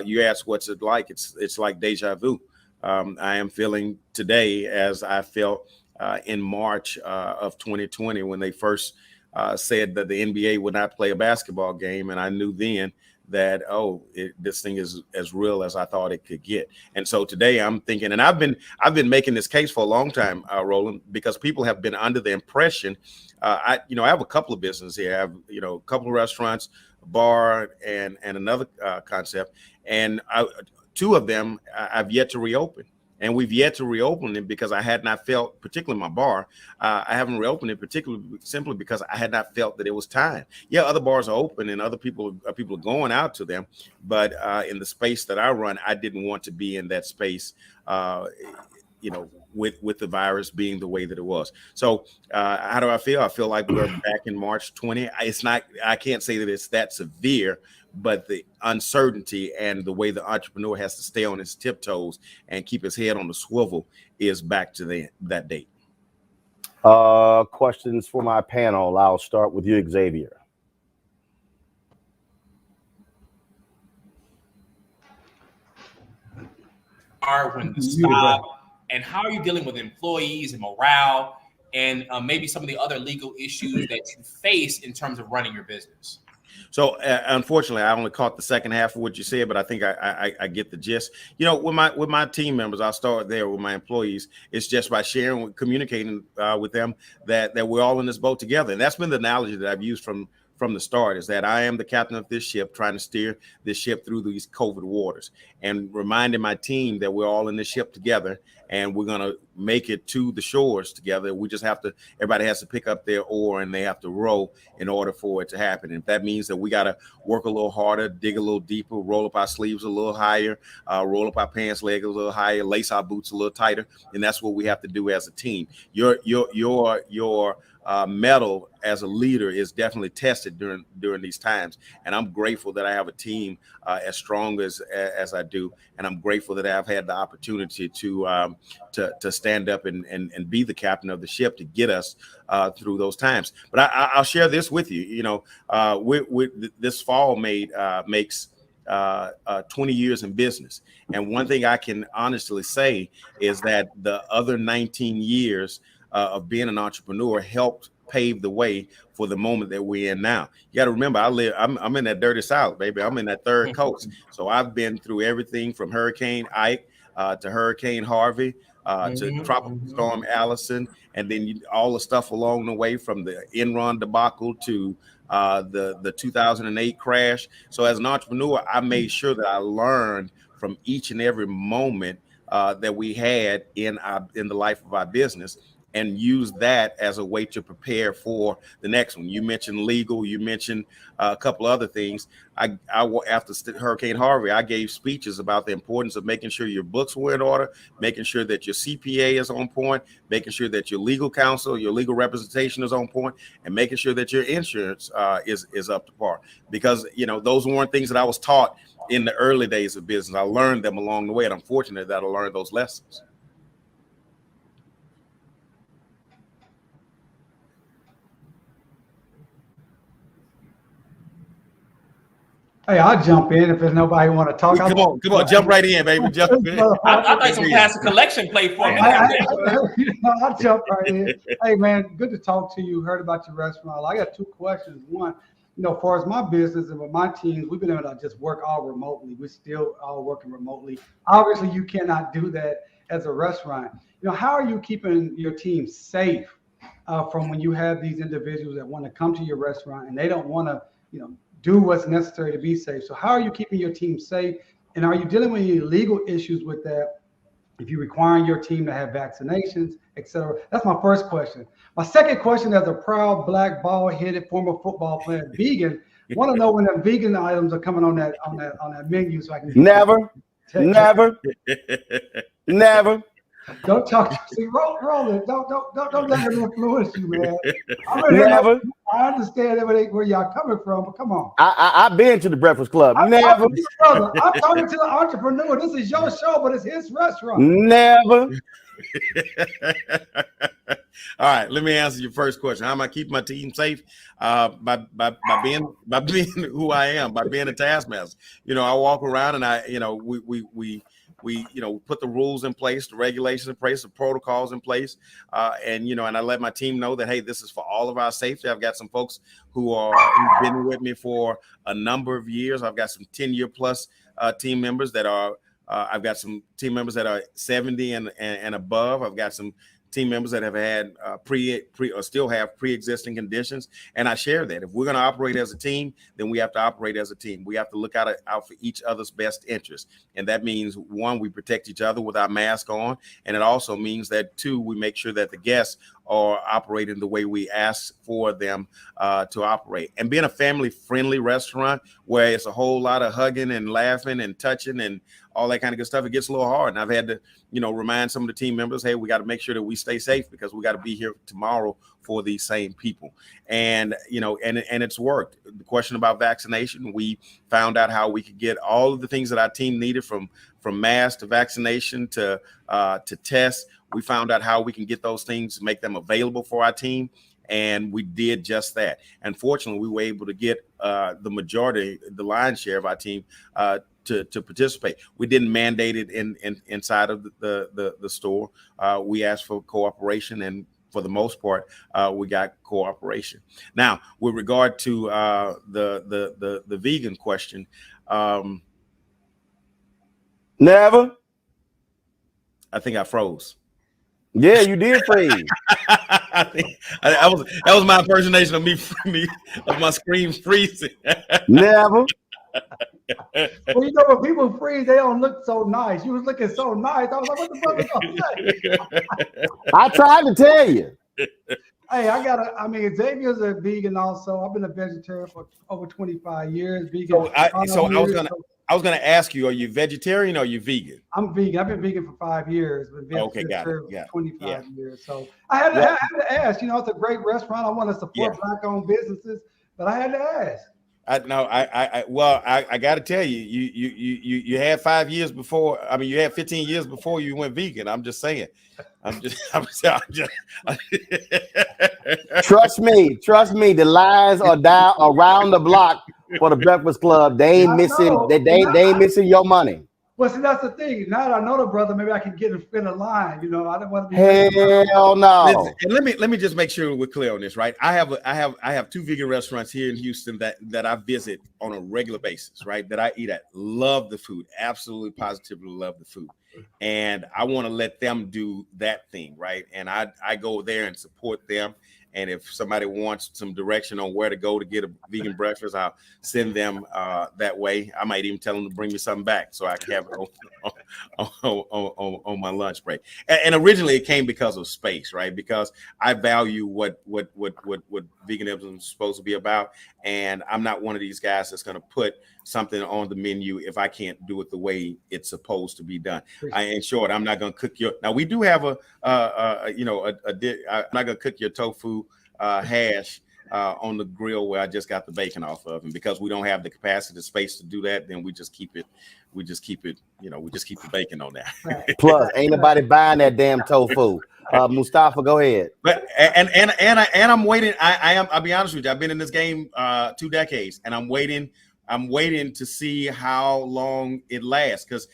You ask what's it like? It's like deja vu. I am feeling today as I felt in March of 2020 when they first said that the NBA would not play a basketball game, and I knew then that this thing is as real as I thought it could get. And so today I'm thinking, and I've been making this case for a long time, Roland, because people have been under the impression. I have a couple of businesses here. I have a couple of restaurants, a bar, and another concept, and two of them I've yet to reopen. And we've yet to reopen it because I had not felt, particularly my bar, I haven't reopened it particularly simply because I had not felt that it was time. Yeah, other bars are open and other people are going out to them. But in the space that I run, I didn't want to be in that space, with the virus being the way that it was. So how do I feel? I feel like we're back in March 20. I can't say that it's that severe, but the uncertainty and the way the entrepreneur has to stay on his tiptoes and keep his head on the swivel is back to that date. Questions for my panel. I'll start with you, Xavier. When to stop, and how are you dealing with employees and morale, and maybe some of the other legal issues that you face in terms of running your business? So unfortunately, I only caught the second half of what you said, but I think I get the gist. With my team members, I'll start there with my employees. It's just by sharing, communicating with them that we're all in this boat together. And that's been the analogy that I've used from the start, is that I am the captain of this ship, trying to steer this ship through these COVID waters, and reminding my team that we're all in this ship together and we're going to make it to the shores together. We just have to, everybody has to pick up their oar and they have to row in order for it to happen. And if that means that we got to work a little harder, dig a little deeper, roll up our sleeves a little higher, roll up our pants leg a little higher, lace our boots a little tighter, then that's what we have to do as a team. Your mettle as a leader is definitely tested during these times, and I'm grateful that I have a team as strong as I do, and I'm grateful that I've had the opportunity to stand up and be the captain of the ship to get us through those times. But I'll share this with you. This fall makes 20 years in business, and one thing I can honestly say is that the other 19 years of being an entrepreneur helped pave the way for the moment that we're in now. You got to remember, I'm in that dirty South, baby. I'm in that third coast. So I've been through everything from Hurricane Ike to Hurricane Harvey to Tropical Storm Allison, and then all the stuff along the way from the Enron debacle to the 2008 crash. So as an entrepreneur, I made sure that I learned from each and every moment that we had in the life of our business, and use that as a way to prepare for the next one. You mentioned legal, you mentioned a couple other things. After Hurricane Harvey, I gave speeches about the importance of making sure your books were in order, making sure that your CPA is on point, making sure that your legal counsel, your legal representation is on point, and making sure that your insurance is up to par. Because those weren't things that I was taught in the early days of business. I learned them along the way, and I'm fortunate that I learned those lessons. Hey, I'll jump in if there's nobody want to talk. Come on, jump right in, baby. Jump in. I thought you passed the collection plate for a minute. I'll jump right in. Hey, man, good to talk to you. Heard about your restaurant. I got two questions. One, as far as my business and with my teams, we've been able to just work all remotely. We're still all working remotely. Obviously, you cannot do that as a restaurant. How are you keeping your team safe from when you have these individuals that want to come to your restaurant and they don't want to, do what's necessary to be safe? So how are you keeping your team safe? And are you dealing with any legal issues with that? If you require your team to have vaccinations, et cetera? That's my first question. My second question, as a proud black bald-headed former football player, vegan, want to know when the vegan items are coming on that menu so I can never. Don't talk to see Roland. Don't let him influence you, man. I understand where y'all coming from, but come on. I've been to the Breakfast Club. Never. I'm talking to the entrepreneur. This is your show, but it's his restaurant. Never. All right, let me answer your first question. How am I keeping my team safe? By being who I am, by being a taskmaster. I walk around and we put the rules in place, the regulations in place, the protocols in place, and I let my team know that, hey, this is for all of our safety. I've got some folks who've been with me for a number of years. I've got some 10-year plus team members that are. I've got some team members that are 70 and above. I've got some team members that have had or still have pre-existing conditions, and I share that. If we're going to operate as a team, then we have to operate as a team. We have to look out for each other's best interest, and that means, one, we protect each other with our mask on, and it also means that, two, we make sure that the guests are operating the way we ask for them to operate. And being a family-friendly restaurant where it's a whole lot of hugging and laughing and touching and all that kind of good stuff, it gets a little hard. And I've had to, remind some of the team members, hey, we got to make sure that we stay safe because we got to be here tomorrow for these same people. And, and it's worked. The question about vaccination, we found out how we could get all of the things that our team needed from masks to vaccination to tests. We found out how we can get those things, make them available for our team. And we did just that. And fortunately, we were able to get the majority, the lion's share of our team to participate. We didn't mandate it inside of the store. We asked for cooperation, and for the most part, we got cooperation. Now, with regard to the vegan question, never. I think I froze. Yeah, you did freeze. I think that was my impersonation of me of my screen freezing. Never. Well, when people freeze, they don't look so nice. You was looking so nice. I was like, what the fuck is gonna say? I tried to tell you. Hey, Xavier's a vegan also. I've been a vegetarian for over 25 years. Vegan. I was gonna ask you, are you vegetarian or are you vegan? I'm vegan. I've been vegan for 5 years. Okay, got it. Yeah, 25 years. So I had to ask. It's a great restaurant. I want to support Black-owned businesses, but I had to ask. I got to tell you, you had 5 years before. I mean, you had 15 years before you went vegan. I'm just saying. Trust me. The lines are down around the block for the Breakfast Club. They ain't missing. They ain't missing your money. Well, see, that's the thing. Now that I know the brother, maybe I can get him in a line. I don't want to be. Hell no. And let me just make sure we're clear on this, right? I have 2 vegan restaurants here in Houston that I visit on a regular basis, right? That I eat at. Love the food. Absolutely, positively love the food. And I want to let them do that thing, right? And I go there and support them. And if somebody wants some direction on where to go to get a vegan breakfast, I'll send them that way. I might even tell them to bring me something back so I can have it on my lunch break. And originally it came because of space, right? Because I value what veganism is supposed to be about. And I'm not one of these guys that's going to put something on the menu if I can't do it the way it's supposed to be done. In short, I'm not going to cook your. Now we do have I'm not going to cook your tofu hash on the grill where I just got the bacon off of, and because we don't have the capacity, the space to do that, then we just keep it. We just keep the bacon on there. Plus, ain't nobody buying that damn tofu. Mustafa, go ahead. But and I'm waiting. I'll be honest with you. I've been in this game 2 decades, and I'm waiting I'm waiting to see how long it lasts, because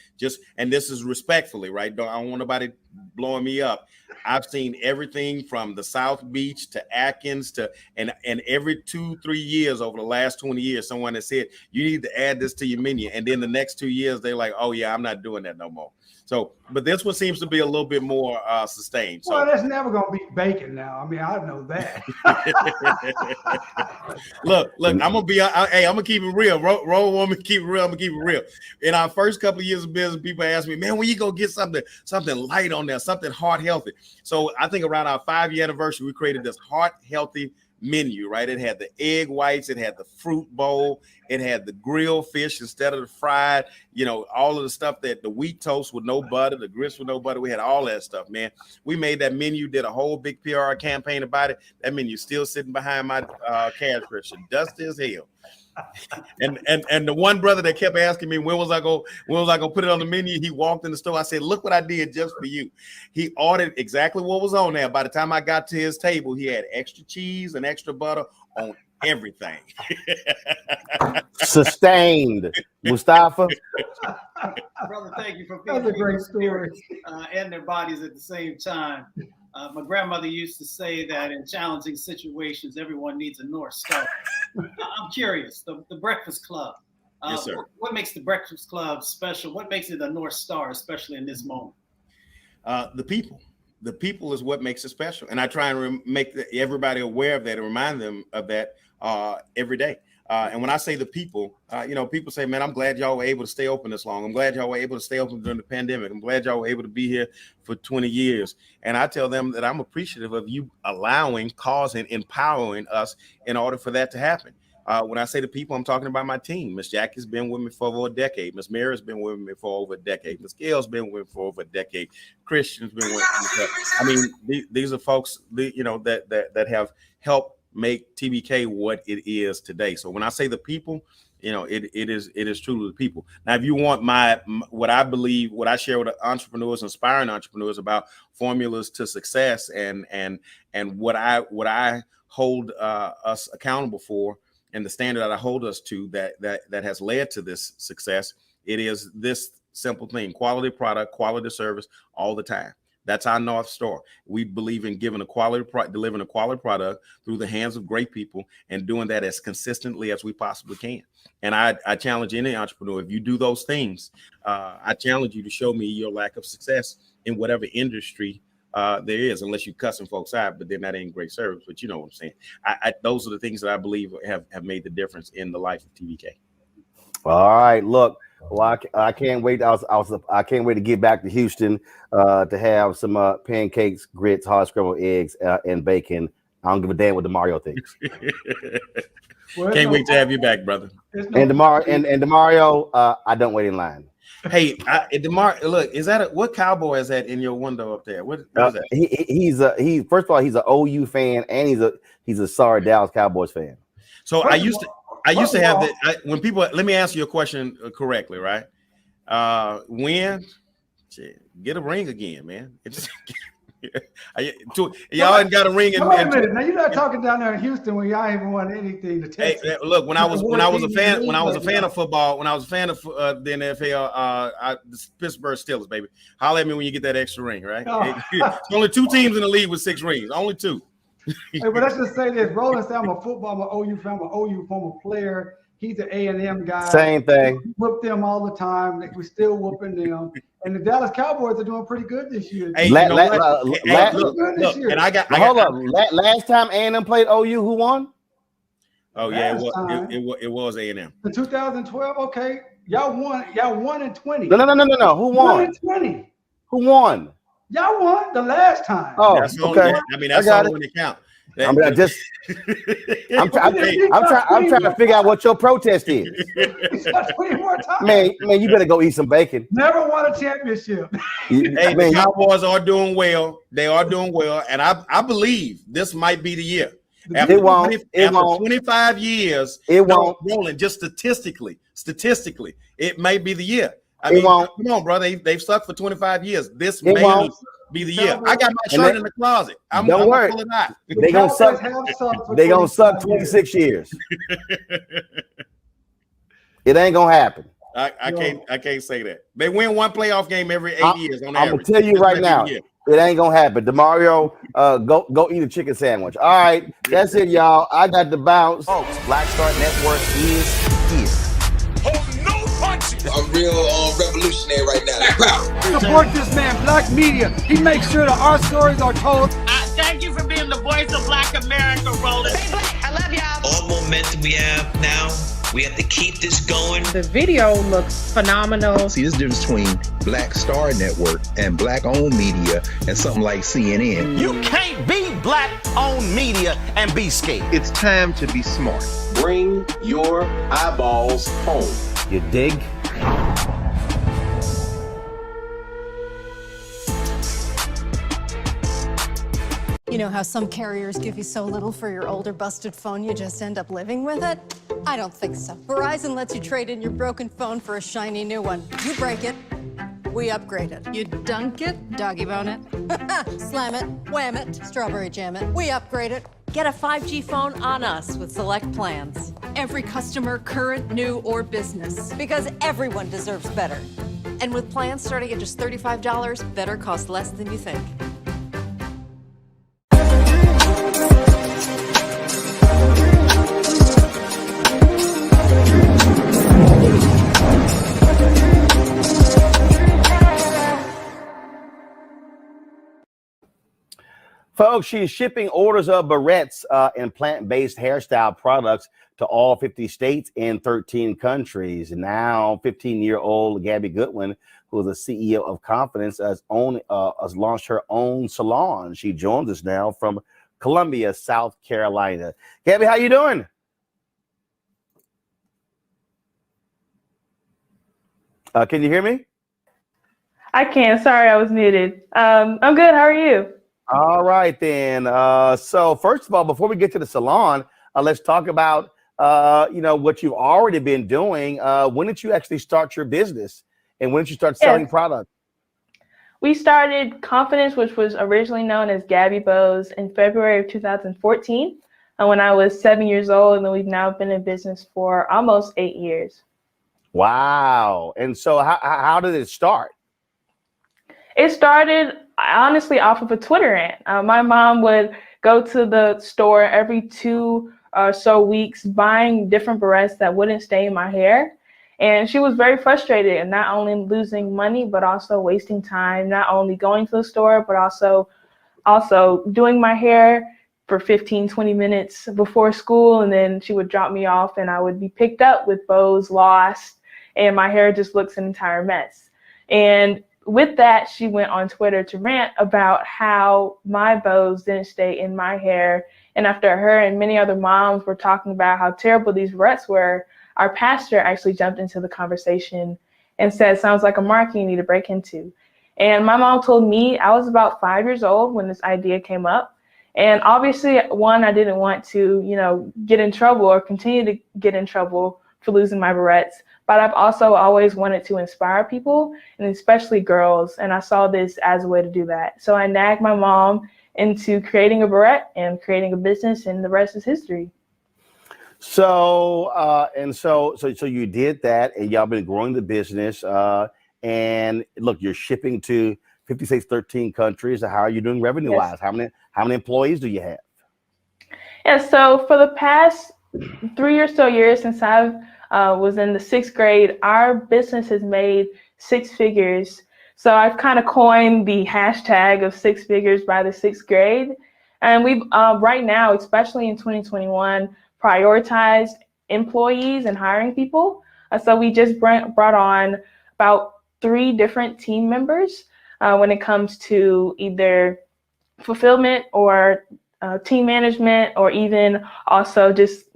and this is respectfully, right? I don't want nobody blowing me up. I've seen everything from the South Beach to Atkins and every 2-3 years over the last 20 years, someone has said, you need to add this to your menu. And then the next 2 years, they're like, oh yeah, I'm not doing that no more. So, but this one seems to be a little bit more sustained. So, well, that's never going to beat bacon now. I mean, I know that. look, I'm going to be, hey, I'm going to keep it real. Roll want me to keep it real. I'm going to keep it real. In our first couple of years of business, people ask me, man, when you go get something light on there, something heart healthy. So I think around our 5-year anniversary, we created this heart healthy menu, right? It had the egg whites, it had the fruit bowl, it had the grilled fish instead of the fried, all of the stuff, that the wheat toast with no butter, the grits with no butter. We had all that stuff, man. We made that menu, did a whole big PR campaign about it. That menu's still sitting behind my cash register, dusty as hell. And the one brother that kept asking me when was I gonna put it on the menu, he walked in the store. I said, look what I did just for you. He ordered exactly what was on there. By the time I got to his table, he had extra cheese and extra butter on everything. Sustained. Mustafa. Brother, thank you for That's a great story. And their bodies at the same time. My grandmother used to say that in challenging situations, everyone needs a North Star. I'm curious, the Breakfast Club. Yes, sir. What makes the Breakfast Club special? What makes it a North Star, especially in this moment? The people. The people is what makes it special. And I try and make everybody aware of that and remind them of that every day. And when I say the people, people say, man, I'm glad y'all were able to stay open this long. I'm glad y'all were able to stay open during the pandemic. I'm glad y'all were able to be here for 20 years. And I tell them that I'm appreciative of you allowing, causing, empowering us in order for that to happen. When I say the people, I'm talking about my team. Miss Jackie's been with me for over a decade. Miss Mary's been with me for over a decade. Miss Gail's been with me for over a decade. Christian's been with me. These are folks, that have helped make TBK what it is today. So when I say the people, it is truly the people. Now, if you want what I believe, what I share with entrepreneurs, inspiring entrepreneurs about formulas to success, and what I hold us accountable for, and the standard that I hold us to that has led to this success, it is this simple thing: quality product, quality service all the time. That's our North Star. We believe in delivering a quality product through the hands of great people, and doing that as consistently as we possibly can. And I challenge any entrepreneur, if you do those things, I challenge you to show me your lack of success in whatever industry there is, unless you're cussing folks out, but then that ain't great service. But you know what I'm saying? Those are the things that I believe have made the difference in the life of TBK. All right, look. Well, I can't wait. I can't wait to get back to Houston to have some pancakes, grits, hard scrambled eggs, and bacon. I don't give a damn what DeMario thinks. Can't wait to have you back, brother. And DeMario, I don't wait in line. Hey, DeMario, look, what Cowboy is that in your window up there? What is that? He's first of all, he's an OU fan, and he's a sorry Dallas Cowboys fan. So I used to have that when people. Let me answer your question correctly, right? Get a ring again, man. Y'all ain't got a ring. Wait a minute. Now you're not talking down there in Houston when y'all ain't won anything to Texas. Hey, look, when I was a fan of football, when I was a fan of the NFL, the Pittsburgh Steelers, baby. Holler at me when you get that extra ring, right? Oh. There's only 2 teams in the league with 6 rings. Only 2. Hey, but let's just say this. Roland said I'm a football, I'm an OU fan, I'm an OU former player. He's an A&M guy. Same thing. We whoop them all the time. We're still whooping them. And the Dallas Cowboys are doing pretty good this year. Hey, look, and hold up. Last time A&M played OU, who won? Oh yeah, it was A&M. In 2012, okay. Y'all won in 20. No. Who won? 1 in 20. Who won? Y'all won the last time. Oh, that's okay. That's the only count. I'm trying to figure out what your protest is. 20 more times. Man, you better go eat some bacon. Never won a championship. Hey, the Cowboys are doing well. They are doing well, and I believe this might be the year. After 25 years, it won't. Roland, just statistically, it may be the year. I mean, come on, brother. They've sucked for 25 years. This may be the year. I got my shirt in the closet. Don't worry. Pull it out. They gonna suck. They gonna suck 26 years. It ain't gonna happen. I can't say that. They win one playoff game every 8 years on I'm average. gonna tell you Just right let now, people it ain't gonna happen. DeMario, go eat a chicken sandwich. All right, that's it, y'all. I got to bounce. Folks, Black Star Network is here. I'm real revolutionary right now. Black power. Support this man, Black Media. He makes sure that our stories are told. Thank you for being the voice of Black America, Roland. Stay black. I love y'all. All momentum we have now, we have to keep this going. The video looks phenomenal. See, this difference between Black Star Network and Black-owned media and something like CNN. You can't be Black-owned media and be scared. It's time to be smart. Bring your eyeballs home. You dig? You know how some carriers give you so little for your older busted phone you just end up living with it? I don't think so. Verizon lets you trade in your broken phone for a shiny new one. You break it, we upgrade it. You dunk it, doggy bone it, slam it, wham it, strawberry jam it. We upgrade it. Get a 5G phone on us with select plans. Every customer, current, new, or business. Because everyone deserves better. And with plans starting at just $35, better costs less than you think. Folks, she's shipping orders of barrettes and plant-based hairstyle products to all 50 states and 13 countries. Now, 15-year-old Gabby Goodwin, who is the CEO of Confidence, has launched her own salon. She joins us now from Columbia, South Carolina. Gabby, how you doing? Can you hear me? I can. Sorry, I was muted. I'm good. How are you? All right, then. So first of all, before we get to the salon, let's talk about, what you've already been doing. When did you actually start your business, and when did you start selling products? We started Confidence, which was originally known as Gabby Bose, in February of 2014, when I was 7 years old, and then we've now been in business for almost 8 years. Wow. And so how did it start? It started honestly off of a Twitter rant. My mom would go to the store every 2 or so weeks buying different barrettes that wouldn't stay in my hair. And she was very frustrated and not only losing money, but also wasting time, not only going to the store, but also doing my hair for 15, 20 minutes before school. And then she would drop me off and I would be picked up with bows lost and my hair just looks an entire mess. And with that, she went on Twitter to rant about how my bows didn't stay in my hair. And after her and many other moms were talking about how terrible these barrettes were, our pastor actually jumped into the conversation and said, sounds like a market you need to break into. And my mom told me I was about 5 years old when this idea came up. And obviously, one, I didn't want to, get in trouble or continue to get in trouble for losing my barrettes. But I've also always wanted to inspire people, and especially girls. And I saw this as a way to do that. So I nagged my mom into creating a barrette and creating a business, and the rest is history. So you did that, and y'all been growing the business. And look, you're shipping to 50 states, 13 countries. How are you doing revenue-wise? Yes. How many employees do you have? Yeah, so for the past 3 or so years since I've was in the 6th grade, our business has made 6 figures. So I've kind of coined the hashtag of 6 figures by the 6th grade. And we've right now, especially in 2021, prioritized employees and hiring people. So we just brought on about 3 different team members when it comes to either fulfillment or team management, or even also just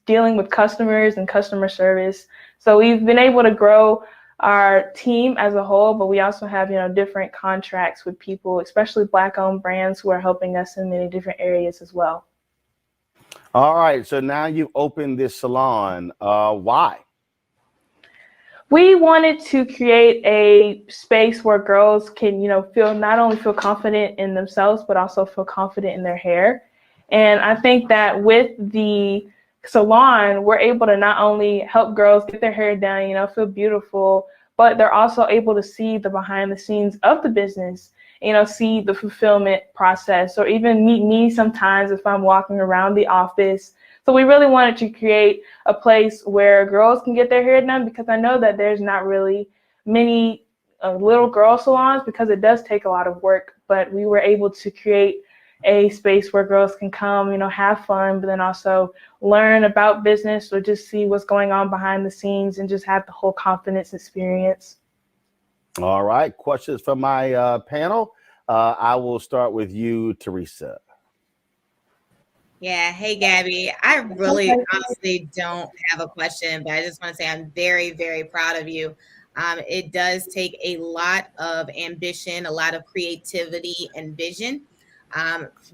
dealing with customers and customer service. So we've been able to grow our team as a whole, but we also have, different contracts with people, especially Black-owned brands who are helping us in many different areas as well. All right, so now you've opened this salon. Why? We wanted to create a space where girls can, not only feel confident in themselves, but also feel confident in their hair. And I think that with the salon, we're able to not only help girls get their hair done, feel beautiful, but they're also able to see the behind the scenes of the business, see the fulfillment process, or even meet me sometimes if I'm walking around the office. So we really wanted to create a place where girls can get their hair done, because I know that there's not really many little girl salons, because it does take a lot of work, but we were able to create a space where girls can come, have fun, but then also learn about business or just see what's going on behind the scenes and just have the whole confidence experience. All right. Questions from my panel. I will start with you, Teresa. Yeah. Hey, Gabby. I really honestly don't have a question, but I just want to say I'm very, very proud of you. It does take a lot of ambition, a lot of creativity and vision.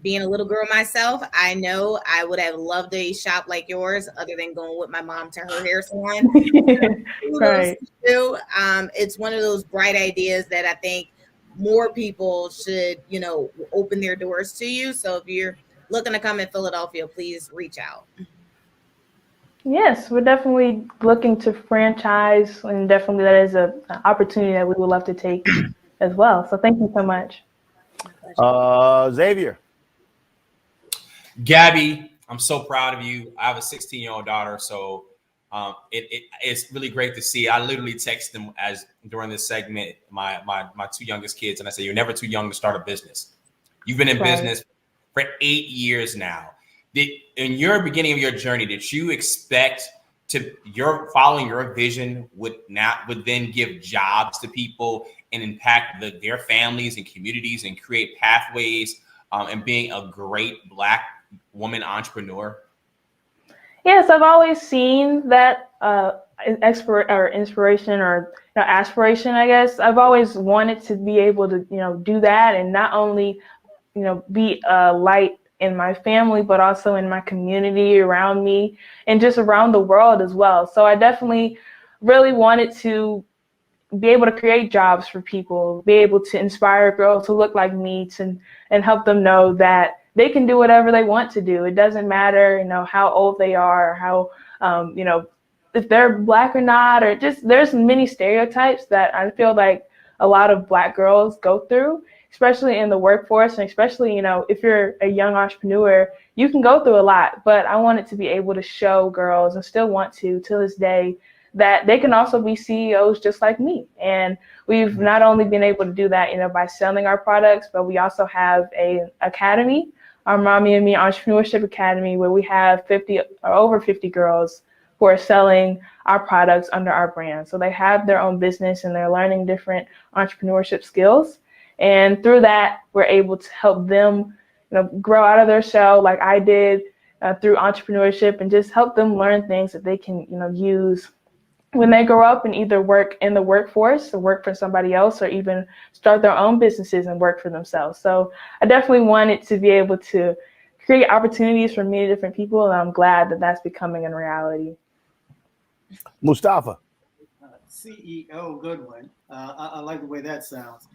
Being a little girl myself, I know I would have loved a shop like yours, other than going with my mom to her hair salon. Right. It's one of those bright ideas that I think more people should, open their doors to you. So if you're looking to come in Philadelphia, please reach out. Yes, we're definitely looking to franchise, and definitely that is an opportunity that we would love to take as well. So thank you so much. Xavier. Gabby, I'm so proud of you. I have a 16-year-old daughter, so it's really great to see. I literally text them during this segment, my two youngest kids, and I say, you're never too young to start a business. You've been in business for 8 years now. In your beginning of your journey, did you expect following your vision would then give jobs to people and impact their families and communities and create pathways and being a great Black woman entrepreneur? Yes, I've always seen that inspiration or aspiration, I guess. I've always wanted to be able to, do that, and not only, be a light in my family, but also in my community around me and just around the world as well. So I definitely really wanted to be able to create jobs for people, be able to inspire girls who look like me and help them know that they can do whatever they want to do. It doesn't matter, how old they are, or how, if they're Black or not, or just there's many stereotypes that I feel like a lot of Black girls go through, especially in the workforce, and especially, if you're a young entrepreneur, you can go through a lot. But I wanted to be able to show girls, and still want to this day, that they can also be CEOs just like me. And we've not only been able to do that, by selling our products, but we also have an academy, our Mommy and Me Entrepreneurship Academy, where we have over 50 girls who are selling our products under our brand. So they have their own business and they're learning different entrepreneurship skills. And through that, we're able to help them, grow out of their shell like I did through entrepreneurship, and just help them learn things that they can, use when they grow up and either work in the workforce or work for somebody else, or even start their own businesses and work for themselves. So I definitely wanted to be able to create opportunities for many different people, and I'm glad that that's becoming a reality. Mustafa. CEO Goodwin. I like the way that sounds.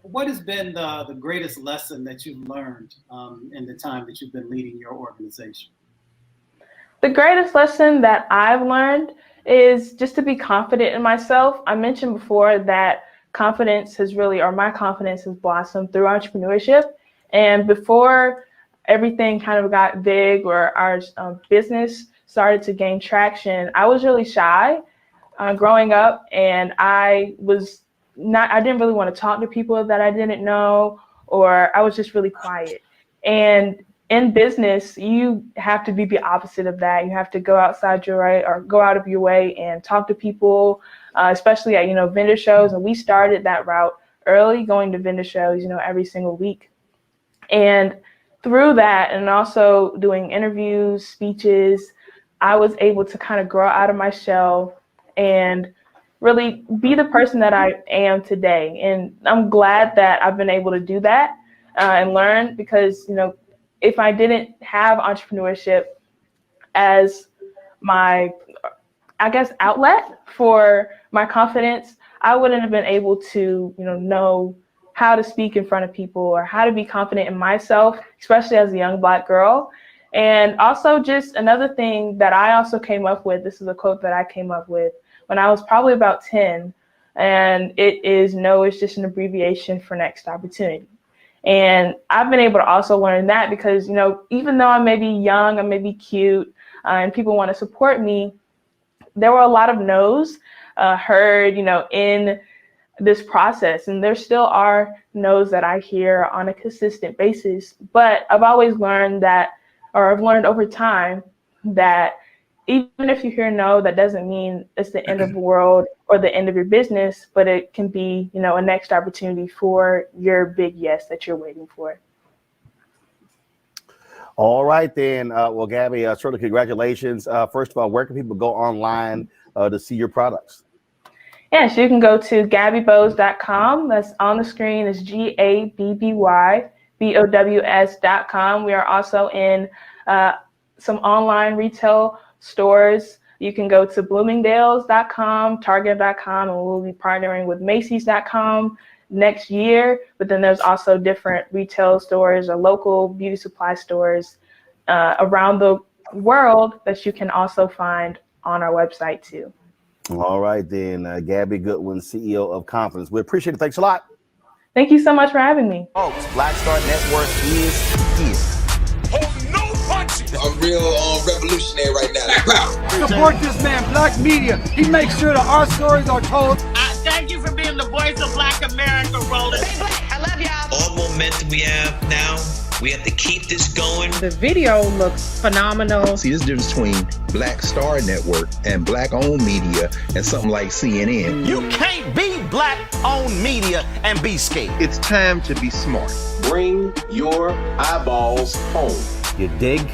What has been the greatest lesson that you've learned in the time that you've been leading your organization? The greatest lesson that I've learned is just to be confident in myself. I mentioned before that my confidence has blossomed through entrepreneurship. And before everything kind of got big, or our business started to gain traction, I was really shy growing up, and I didn't really want to talk to people that I didn't know, or I was just really quiet. And in business, you have to be the opposite of that. You have to go out of your way and talk to people, especially at, vendor shows. And we started that route early, going to vendor shows, every single week. And through that, and also doing interviews, speeches, I was able to kind of grow out of my shell and really be the person that I am today. And I'm glad that I've been able to do that and learn, because, if I didn't have entrepreneurship as my, outlet for my confidence, I wouldn't have been able to, know how to speak in front of people, or how to be confident in myself, especially as a young Black girl. And also just another thing that I also came up with, this is a quote that I came up with when I was probably about 10, and it is no, it's just an abbreviation for next opportunity. And I've been able to also learn that because, you know, even though I may be young, I may be cute, and people want to support me, there were a lot of no's heard, you know, in this process. And there still are no's that I hear on a consistent basis. But I've always learned that, or I've learned over time that even if you hear no, that doesn't mean it's the end of the world or the end of your business, but it can be, you know, a next opportunity for your big yes that you're waiting for. All right, then. Well, Gabby, certainly congratulations. First of all, where can people go online to see your products? Yes, you can go to gabbybose.com. That's on the screen. It's GABBYBOWS.com. We are also in some online retail stores. You can go to bloomingdales.com, target.com, and we'll be partnering with Macy's.com next year. But then there's also different retail stores or local beauty supply stores around the world that you can also find on our website too. All right, then. Gabby Goodwin, CEO of Confidence. We appreciate it. Thanks a lot. Thank you so much for having me. Folks, Black Star Network is here. I'm real revolutionary right now. Support this man, Black Media. He makes sure that our stories are told. Thank you for being the voice of Black America, Roland. Stay black. I love y'all. All momentum we have now, we have to keep this going. The video looks phenomenal. See, this difference between Black Star Network and Black-owned media and something like CNN. You can't be Black-owned media and be scared. It's time to be smart. Bring your eyeballs home. You dig?